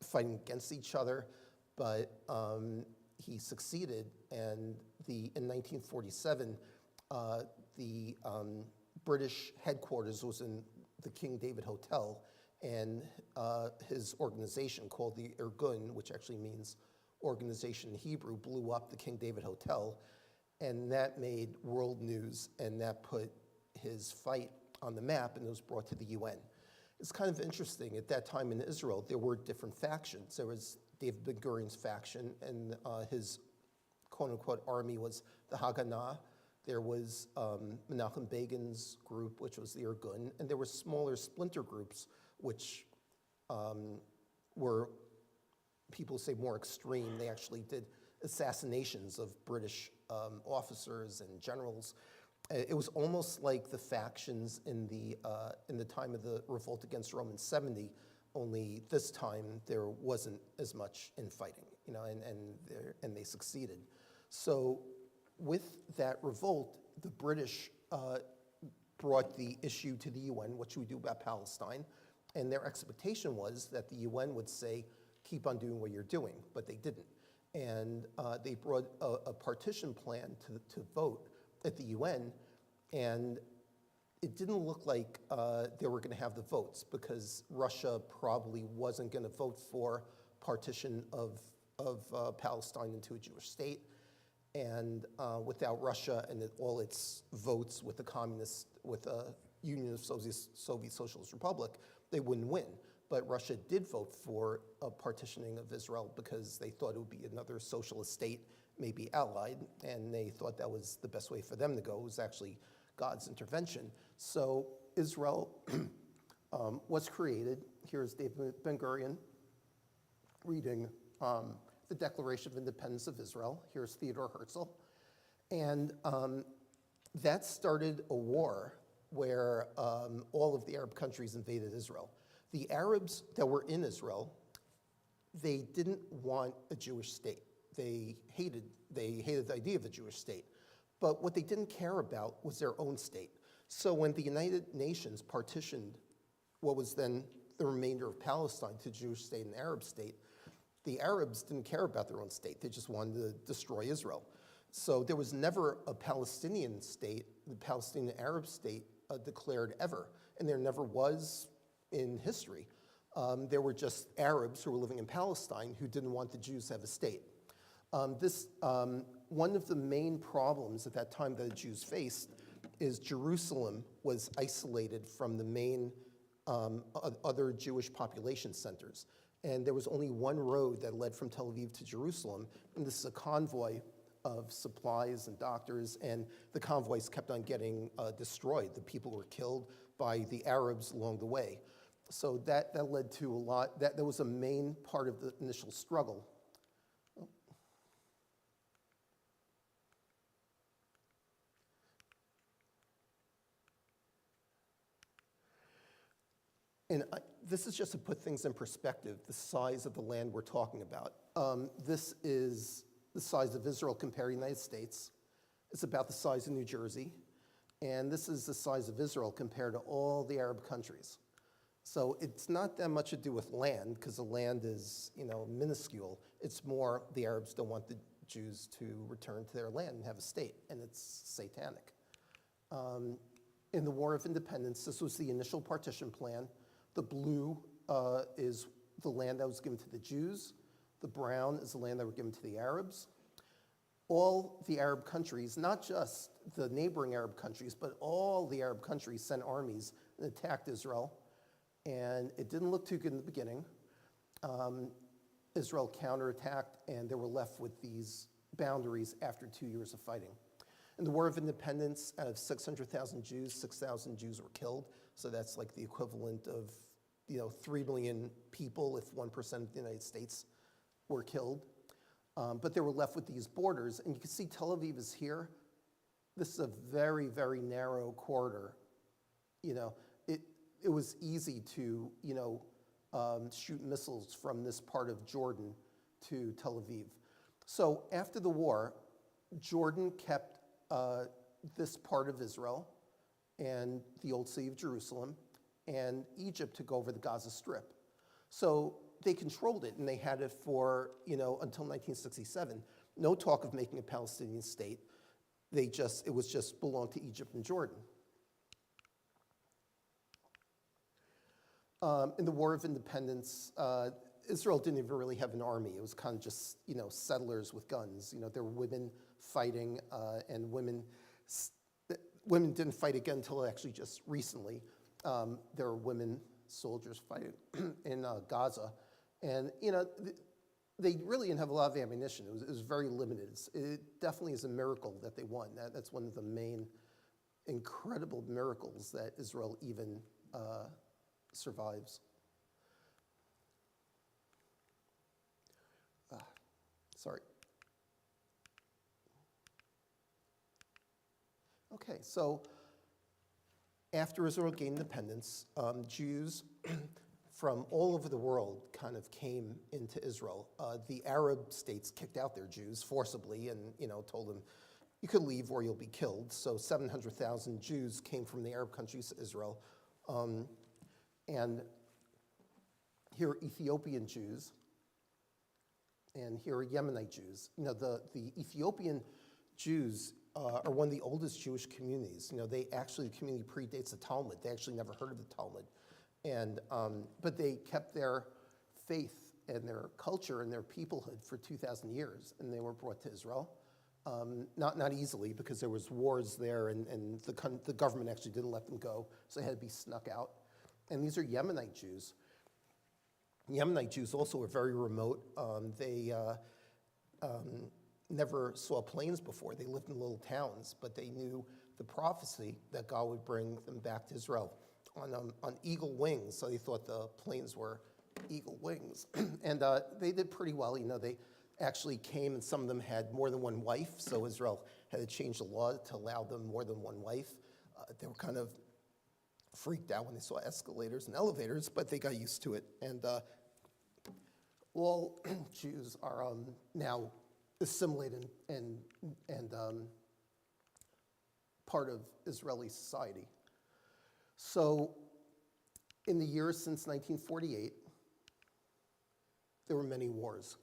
fighting against each other, but he succeeded. And in 1947, the British headquarters was in the King David Hotel, and his organization called the Irgun, which actually means organization in Hebrew, blew up the King David Hotel, and that made world news, and that put his fight on the map, and it was brought to the UN. It's kind of interesting, at that time in Israel, there were different factions. There was David Ben-Gurion's faction, and his quote-unquote army was the Haganah. There was Menachem Begin's group, which was the Irgun, and there were smaller splinter groups, which were, people say, more extreme. They actually did assassinations of British officers and generals. It was almost like the factions in the time of the revolt against Rome in 70, only this time there wasn't as much infighting, and they succeeded. So with that revolt, the British brought the issue to the UN, what should we do about Palestine? And their expectation was that the UN would say, keep on doing what you're doing, but they didn't. And they brought a partition plan to vote at the UN, and it didn't look like they were going to have the votes, because Russia probably wasn't going to vote for partition of Palestine into a Jewish state. And without Russia and all its votes with the communists, with the Union of Soviet Socialist Republic, they wouldn't win. But Russia did vote for a partitioning of Israel because they thought it would be another socialist state, maybe allied, and they thought that was the best way for them to go. It was actually God's intervention. So Israel was created. Here's David Ben-Gurion reading the Declaration of Independence of Israel. Here's Theodore Herzl. And that started a war where all of the Arab countries invaded Israel. The Arabs that were in Israel, they didn't want a Jewish state. They hated the idea of a Jewish state. But what they didn't care about was their own state. So when the United Nations partitioned what was then the remainder of Palestine to a Jewish state and Arab state, the Arabs didn't care about their own state. They just wanted to destroy Israel. So there was never a Palestinian state, the Palestinian Arab state declared ever. And there never was in history. There were just Arabs who were living in Palestine who didn't want the Jews to have a state. One of the main problems at that time that the Jews faced is Jerusalem was isolated from the main other Jewish population centers. And there was only one road that led from Tel Aviv to Jerusalem, and this is a convoy of supplies and doctors, and the convoys kept on getting destroyed. The people were killed by the Arabs along the way. So that led to a lot, that was a main part of the initial struggle. And this is just to put things in perspective, the size of the land we're talking about. This is the size of Israel compared to the United States. It's about the size of New Jersey. And this is the size of Israel compared to all the Arab countries. So it's not that much to do with land, because the land is, minuscule. It's more the Arabs don't want the Jews to return to their land and have a state, and it's satanic. In the War of Independence, this was the initial partition plan. The blue is the land that was given to the Jews. The brown is the land that was given to the Arabs. All the Arab countries, not just the neighboring Arab countries, but all the Arab countries sent armies and attacked Israel. And it didn't look too good in the beginning. Israel counterattacked, and they were left with these boundaries after 2 years of fighting. In the War of Independence, out of 600,000 Jews, 6,000 Jews were killed. So that's like the equivalent of 3 million people if 1% of the United States were killed. But they were left with these borders, and you can see Tel Aviv is here. This is a very, very narrow corridor. You know, it was easy to, shoot missiles from this part of Jordan to Tel Aviv. So after the war, Jordan kept this part of Israel and the old city of Jerusalem, and Egypt took over the Gaza Strip. So they controlled it, and they had it for, until 1967. No talk of making a Palestinian state. It was just belonged to Egypt and Jordan. In the War of Independence, Israel didn't even really have an army. It was kind of just, settlers with guns. There were women fighting, and women didn't fight again until actually just recently. There were women soldiers fighting in Gaza, and they really didn't have a lot of ammunition. It was very limited. It definitely is a miracle that they won. That's one of the main incredible miracles that Israel even survives. Sorry. Okay, so after Israel gained independence, Jews from all over the world kind of came into Israel. The Arab states kicked out their Jews forcibly and, told them, you could leave or you'll be killed. So 700,000 Jews came from the Arab countries to Israel. And here are Ethiopian Jews, and here are Yemenite Jews. The Ethiopian Jews are one of the oldest Jewish communities. The community predates the Talmud. They actually never heard of the Talmud. And, but they kept their faith and their culture and their peoplehood for 2,000 years, and they were brought to Israel. Not easily, because there was wars there, and the government actually didn't let them go, so they had to be snuck out. And these are Yemenite Jews. Yemenite Jews also were very remote. They never saw planes before. They lived in little towns, but they knew the prophecy that God would bring them back to Israel on eagle wings. So they thought the planes were eagle wings. And they did pretty well. They actually came, and some of them had more than one wife, so Israel had to change the law to allow them more than one wife. They were kind of freaked out when they saw escalators and elevators, but they got used to it. And all Jews are now assimilated and part of Israeli society. So in the years since 1948, there were many wars.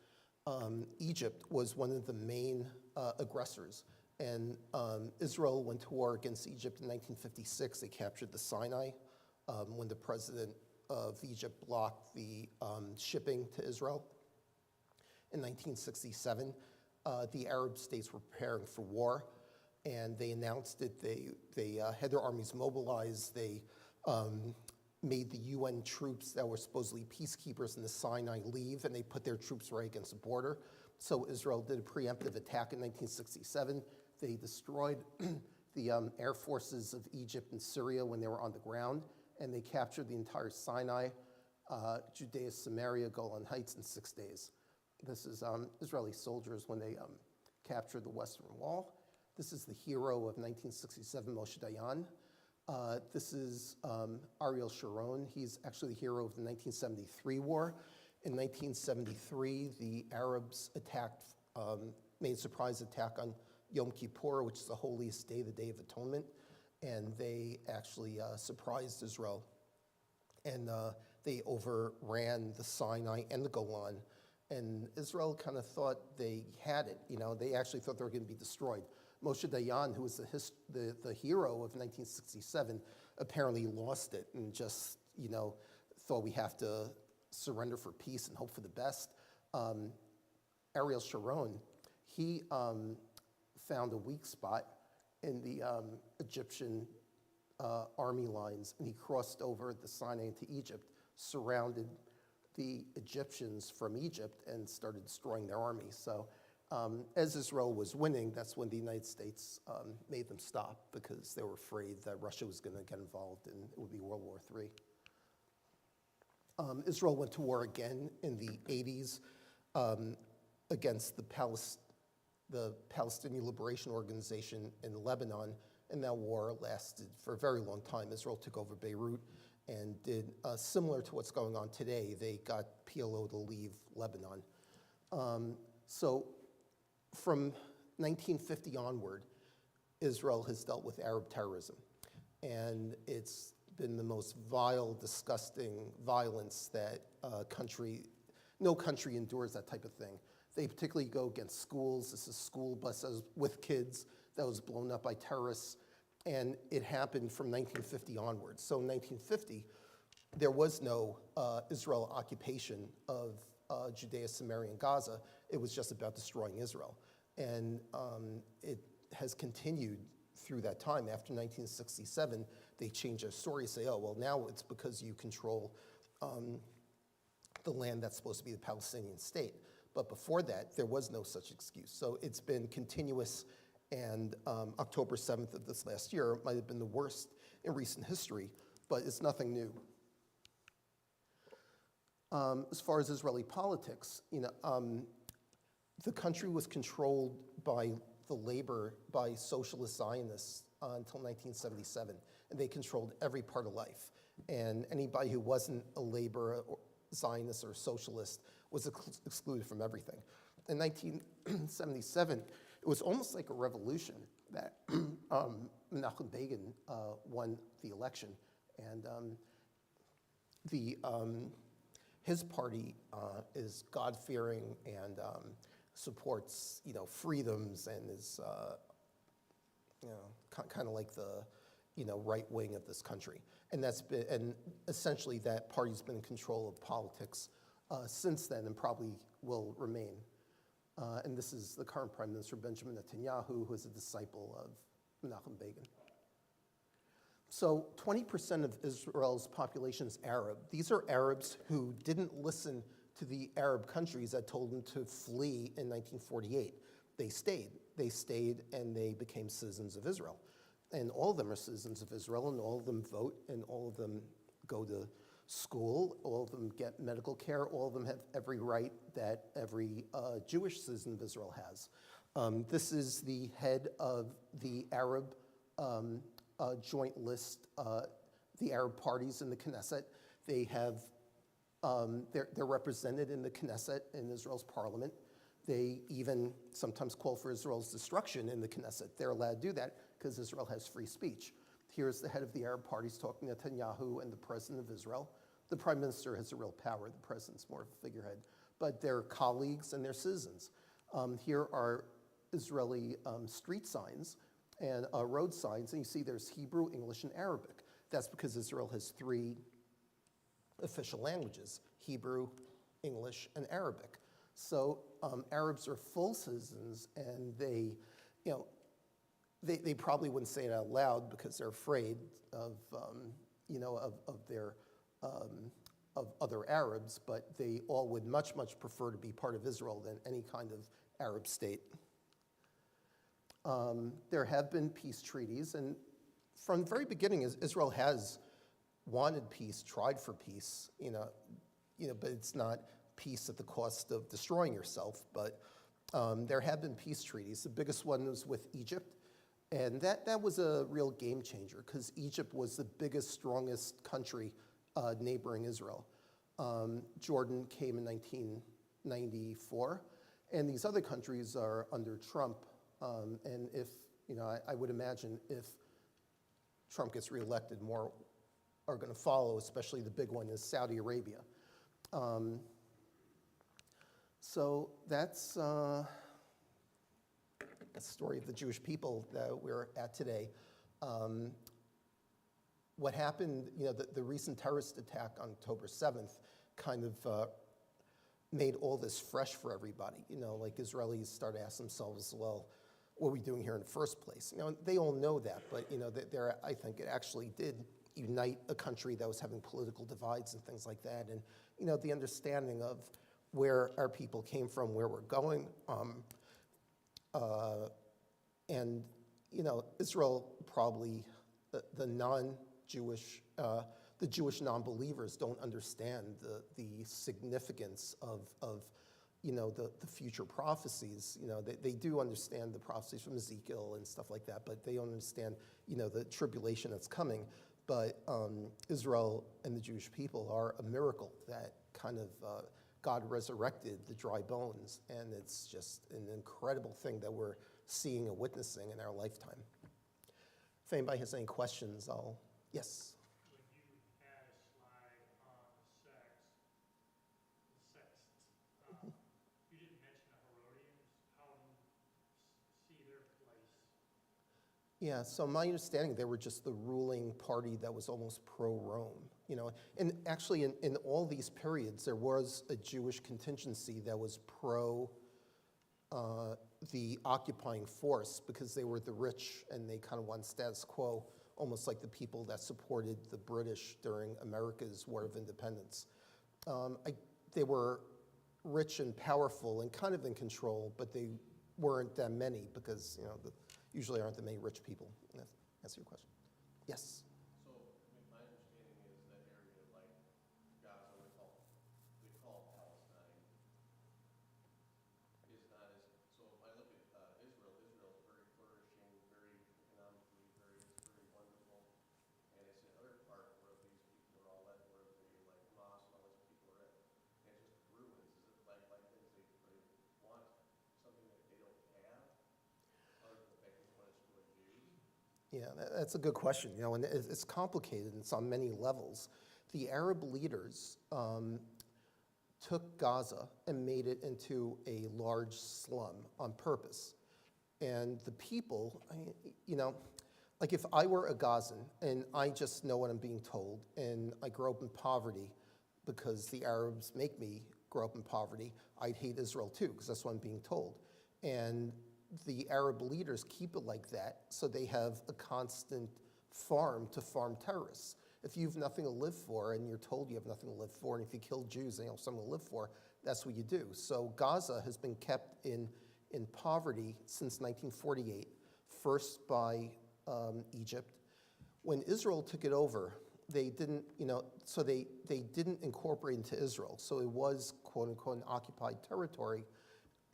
Egypt was one of the main aggressors, and Israel went to war against Egypt in 1956. They captured the Sinai when the president of Egypt blocked the shipping to Israel. In 1967, the Arab states were preparing for war, and they announced that they had their armies mobilized. They made the UN troops that were supposedly peacekeepers in the Sinai leave, and they put their troops right against the border. So Israel did a preemptive attack in 1967. They destroyed the air forces of Egypt and Syria when they were on the ground, and they captured the entire Sinai, Judea, Samaria, Golan Heights in 6 days. This is Israeli soldiers when they captured the Western Wall. This is the hero of 1967, Moshe Dayan. This is Ariel Sharon. He's actually the hero of the 1973 war. In 1973, the Arabs made a surprise attack on Yom Kippur, which is the holiest day, the Day of Atonement, and they actually surprised Israel. And they overran the Sinai and the Golan, and Israel kind of thought they had it. They actually thought they were going to be destroyed. Moshe Dayan, who was the hero of 1967, apparently lost it and just, thought we have to surrender for peace and hope for the best. Ariel Sharon, he found a weak spot in the Egyptian army lines, and he crossed over the Sinai into Egypt, surrounded the Egyptians from Egypt, and started destroying their army. So as Israel was winning, that's when the United States made them stop, because they were afraid that Russia was going to get involved and it would be World War III. Israel went to war again in the 80s. against the Palestinian Liberation Organization in Lebanon, and that war lasted for a very long time. Israel took over Beirut and did similar to what's going on today. They got PLO to leave Lebanon. So from 1950 onward, Israel has dealt with Arab terrorism, and it's been the most vile, disgusting violence that no country endures that type of thing. They particularly go against schools. This is school buses with kids that was blown up by terrorists, and it happened from 1950 onwards. So in 1950, there was no Israel occupation of Judea, Samaria, and Gaza. It was just about destroying Israel. And it has continued through that time. After 1967, they changed their story, say, oh, well, now it's because you control the land that's supposed to be the Palestinian state. But before that, there was no such excuse. So it's been continuous, and October 7th of this last year might have been the worst in recent history, but it's nothing new. As far as Israeli politics, the country was controlled by by socialist Zionists until 1977, and they controlled every part of life. And anybody who wasn't a labor or Zionist or socialist was excluded from everything. In 1977, it was almost like a revolution that Menachem Begin won the election, and his party is God-fearing and supports, freedoms, and is, kind of like the, right wing of this country. And essentially that party's been in control of politics since then, and probably will remain. And this is the current Prime Minister, Benjamin Netanyahu, who is a disciple of Menachem Begin. So 20% of Israel's population is Arab. These are Arabs who didn't listen to the Arab countries that told them to flee in 1948. They stayed, and they became citizens of Israel. And all of them are citizens of Israel, and all of them vote, and all of them go to school, all of them get medical care, all of them have every right that every Jewish citizen of Israel has. This is the head of the Arab joint list, the Arab parties in the Knesset. They have, they're represented in the Knesset, in Israel's parliament. They even sometimes call for Israel's destruction in the Knesset. They're allowed to do that because Israel has free speech. Here's the head of the Arab parties talking to Netanyahu and the president of Israel. The prime minister has a real power. The president's more of a figurehead. But they're colleagues and they're citizens. Here are Israeli street signs and road signs, and you see there's Hebrew, English, and Arabic. That's because Israel has 3 official languages: Hebrew, English, and Arabic. So Arabs are full citizens, and they probably wouldn't say it out loud because they're afraid of of other Arabs, but they all would much prefer to be part of Israel than any kind of Arab state. There have been peace treaties, and from the very beginning, Israel has wanted peace, tried for peace, but it's not peace at the cost of destroying yourself. But there have been peace treaties. The biggest one was with Egypt, and that was a real game changer because Egypt was the biggest, strongest country neighboring Israel. Jordan came in 1994, and these other countries are under Trump. And if, I would imagine if Trump gets reelected, more are going to follow, especially the big one is Saudi Arabia. So that's the story of the Jewish people that we're at today. What happened, the recent terrorist attack on October 7th kind of made all this fresh for everybody. Like Israelis start to ask themselves, well, what are we doing here in the first place? They all know that, but I think it actually did unite a country that was having political divides and things like that, and the understanding of where our people came from, where we're going, and Israel probably the non-Jewish, the Jewish non-believers don't understand the significance of the future prophecies. They do understand the prophecies from Ezekiel and stuff like that, but they don't understand, the tribulation that's coming. But Israel and the Jewish people are a miracle that kind of God resurrected the dry bones, and it's just an incredible thing that we're seeing and witnessing in our lifetime. If anybody has any questions, yes. When you had a slide on the sects, you didn't mention the Herodians. How do you see their place? Yeah, so my understanding, they were just the ruling party that was almost pro-Rome, And actually, in all these periods, there was a Jewish contingency that was pro the occupying force because they were the rich and they kind of wanted status quo, almost like the people that supported the British during America's War of Independence. They were rich and powerful and kind of in control, but they weren't that many because, usually aren't that many rich people. Answer your question. Yes? So, my understanding is that area like Gaza, they call Palestine, is not as, so if I look at Israel's very flourishing, very economically, very wonderful. And it's another part where these people are all at, where they like Hamas and all these people are at, and it's just ruins. Is it like things they want something that they don't have? Other than the fact they want to destroy Jews? Yeah, that's a good question, and it's complicated, and it's on many levels. The Arab leaders took Gaza and made it into a large slum on purpose. And the people, like if I were a Gazan and I just know what I'm being told, and I grow up in poverty because the Arabs make me grow up in poverty, I'd hate Israel too, because that's what I'm being told. And the Arab leaders keep it like that, so they have a constant farm to farm terrorists. If you have nothing to live for and you're told you have nothing to live for, and if you kill Jews and you have something to live for, that's what you do. So Gaza has been kept in poverty since 1948, first by Egypt. When Israel took it over, they didn't, so they didn't incorporate into Israel. So it was, quote unquote, an occupied territory,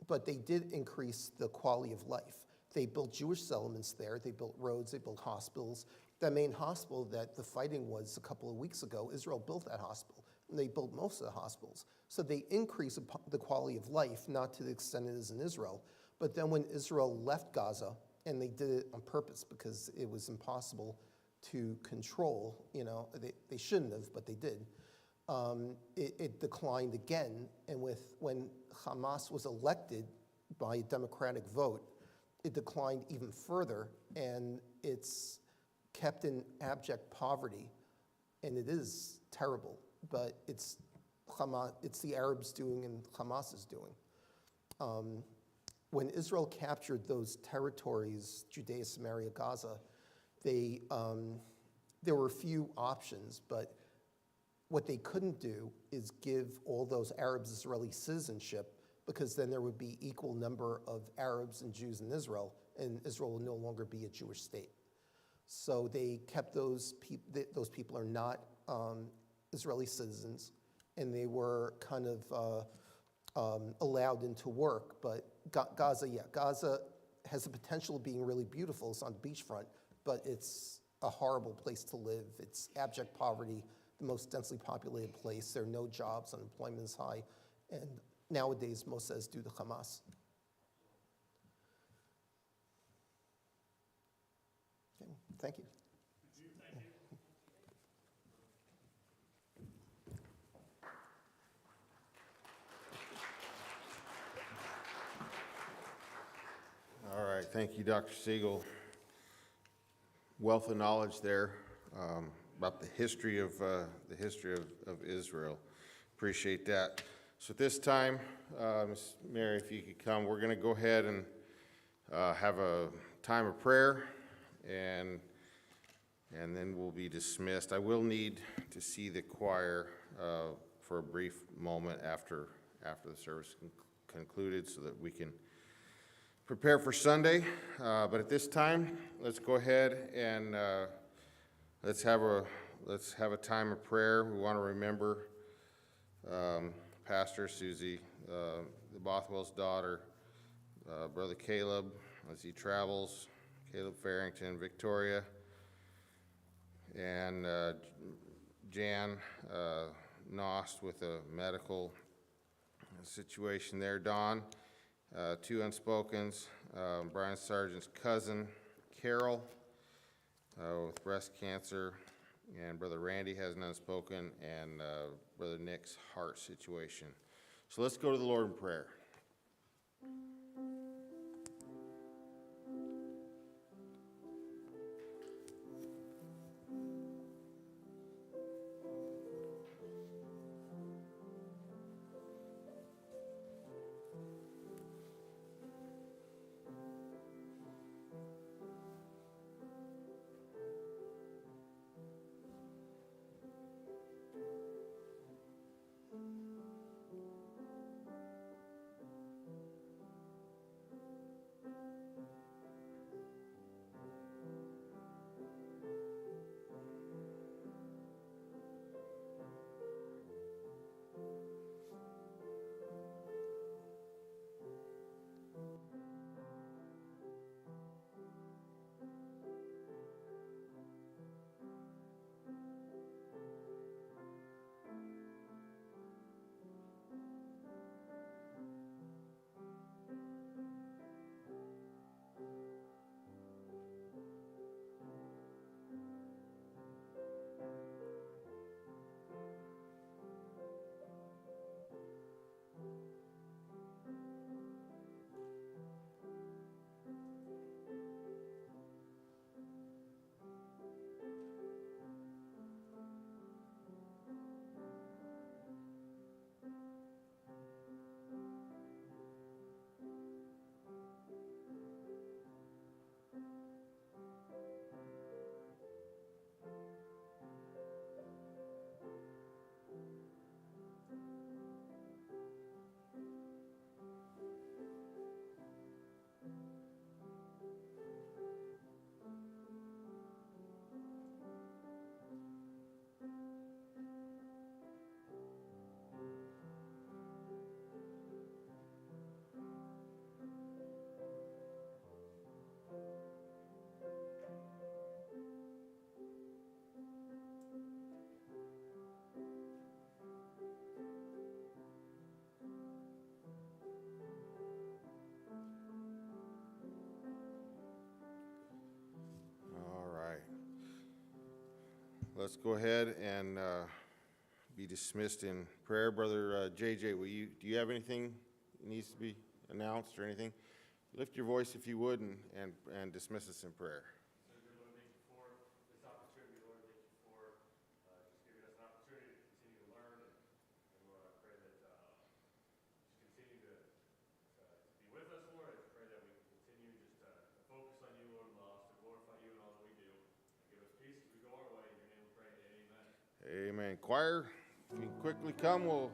but they did increase the quality of life. They built Jewish settlements there, they built roads, they built hospitals. That main hospital that the fighting was a couple of weeks ago, Israel built that hospital, and they built most of the hospitals. So they increased the quality of life, not to the extent it is in Israel. But then when Israel left Gaza, and they did it on purpose because it was impossible to control, they shouldn't have, but they did. It declined again, and when Hamas was elected by a democratic vote, it declined even further, and it's kept in abject poverty, and it is terrible, but it's the Arabs doing and Hamas is doing. When Israel captured those territories, Judea, Samaria, Gaza, there were a few options, but what they couldn't do is give all those Arabs Israeli citizenship, because then there would be equal number of Arabs and Jews in Israel, and Israel would no longer be a Jewish state. So they kept those people are not Israeli citizens, and they were kind of allowed into work. But Gaza has the potential of being really beautiful. It's on the beachfront, but it's a horrible place to live. It's abject poverty, the most densely populated place. There are no jobs, unemployment is high, and nowadays most of that is due to Hamas. Okay, thank you. All right, thank you, Dr. Segal. Wealth of knowledge there about the history of Israel. Appreciate that. So at this time, Ms. Mary, if you could come, we're going to go ahead and have a time of prayer, and then we'll be dismissed. I will need to see the choir for a brief moment after the service concluded, so that we can prepare for Sunday, but at this time, let's go ahead and let's have a time of prayer. We want to remember Pastor Susie, the Bothwell's daughter, Brother Caleb as he travels, Caleb Farrington, Victoria, and Jan Nost with a medical situation there. Don, two unspokens, Brian Sargent's cousin, Carol, with breast cancer, and Brother Randy has an unspoken, and Brother Nick's heart situation. So let's go to the Lord in prayer. Let's go ahead and be dismissed in prayer. Brother JJ, do you have anything that needs to be announced or anything? Lift your voice if you would and dismiss us in prayer. So, dear Lord, thank you for this opportunity, Lord. Thank you for just giving us an opportunity to continue to learn. And Lord, I pray that just continue to be with us, Lord. I pray that we can continue just to focus on you, Lord, and allow us to glorify you in all that we do. And give us peace as we go our way. In your name we pray, amen. Amen. Choir, if you can quickly come, we'll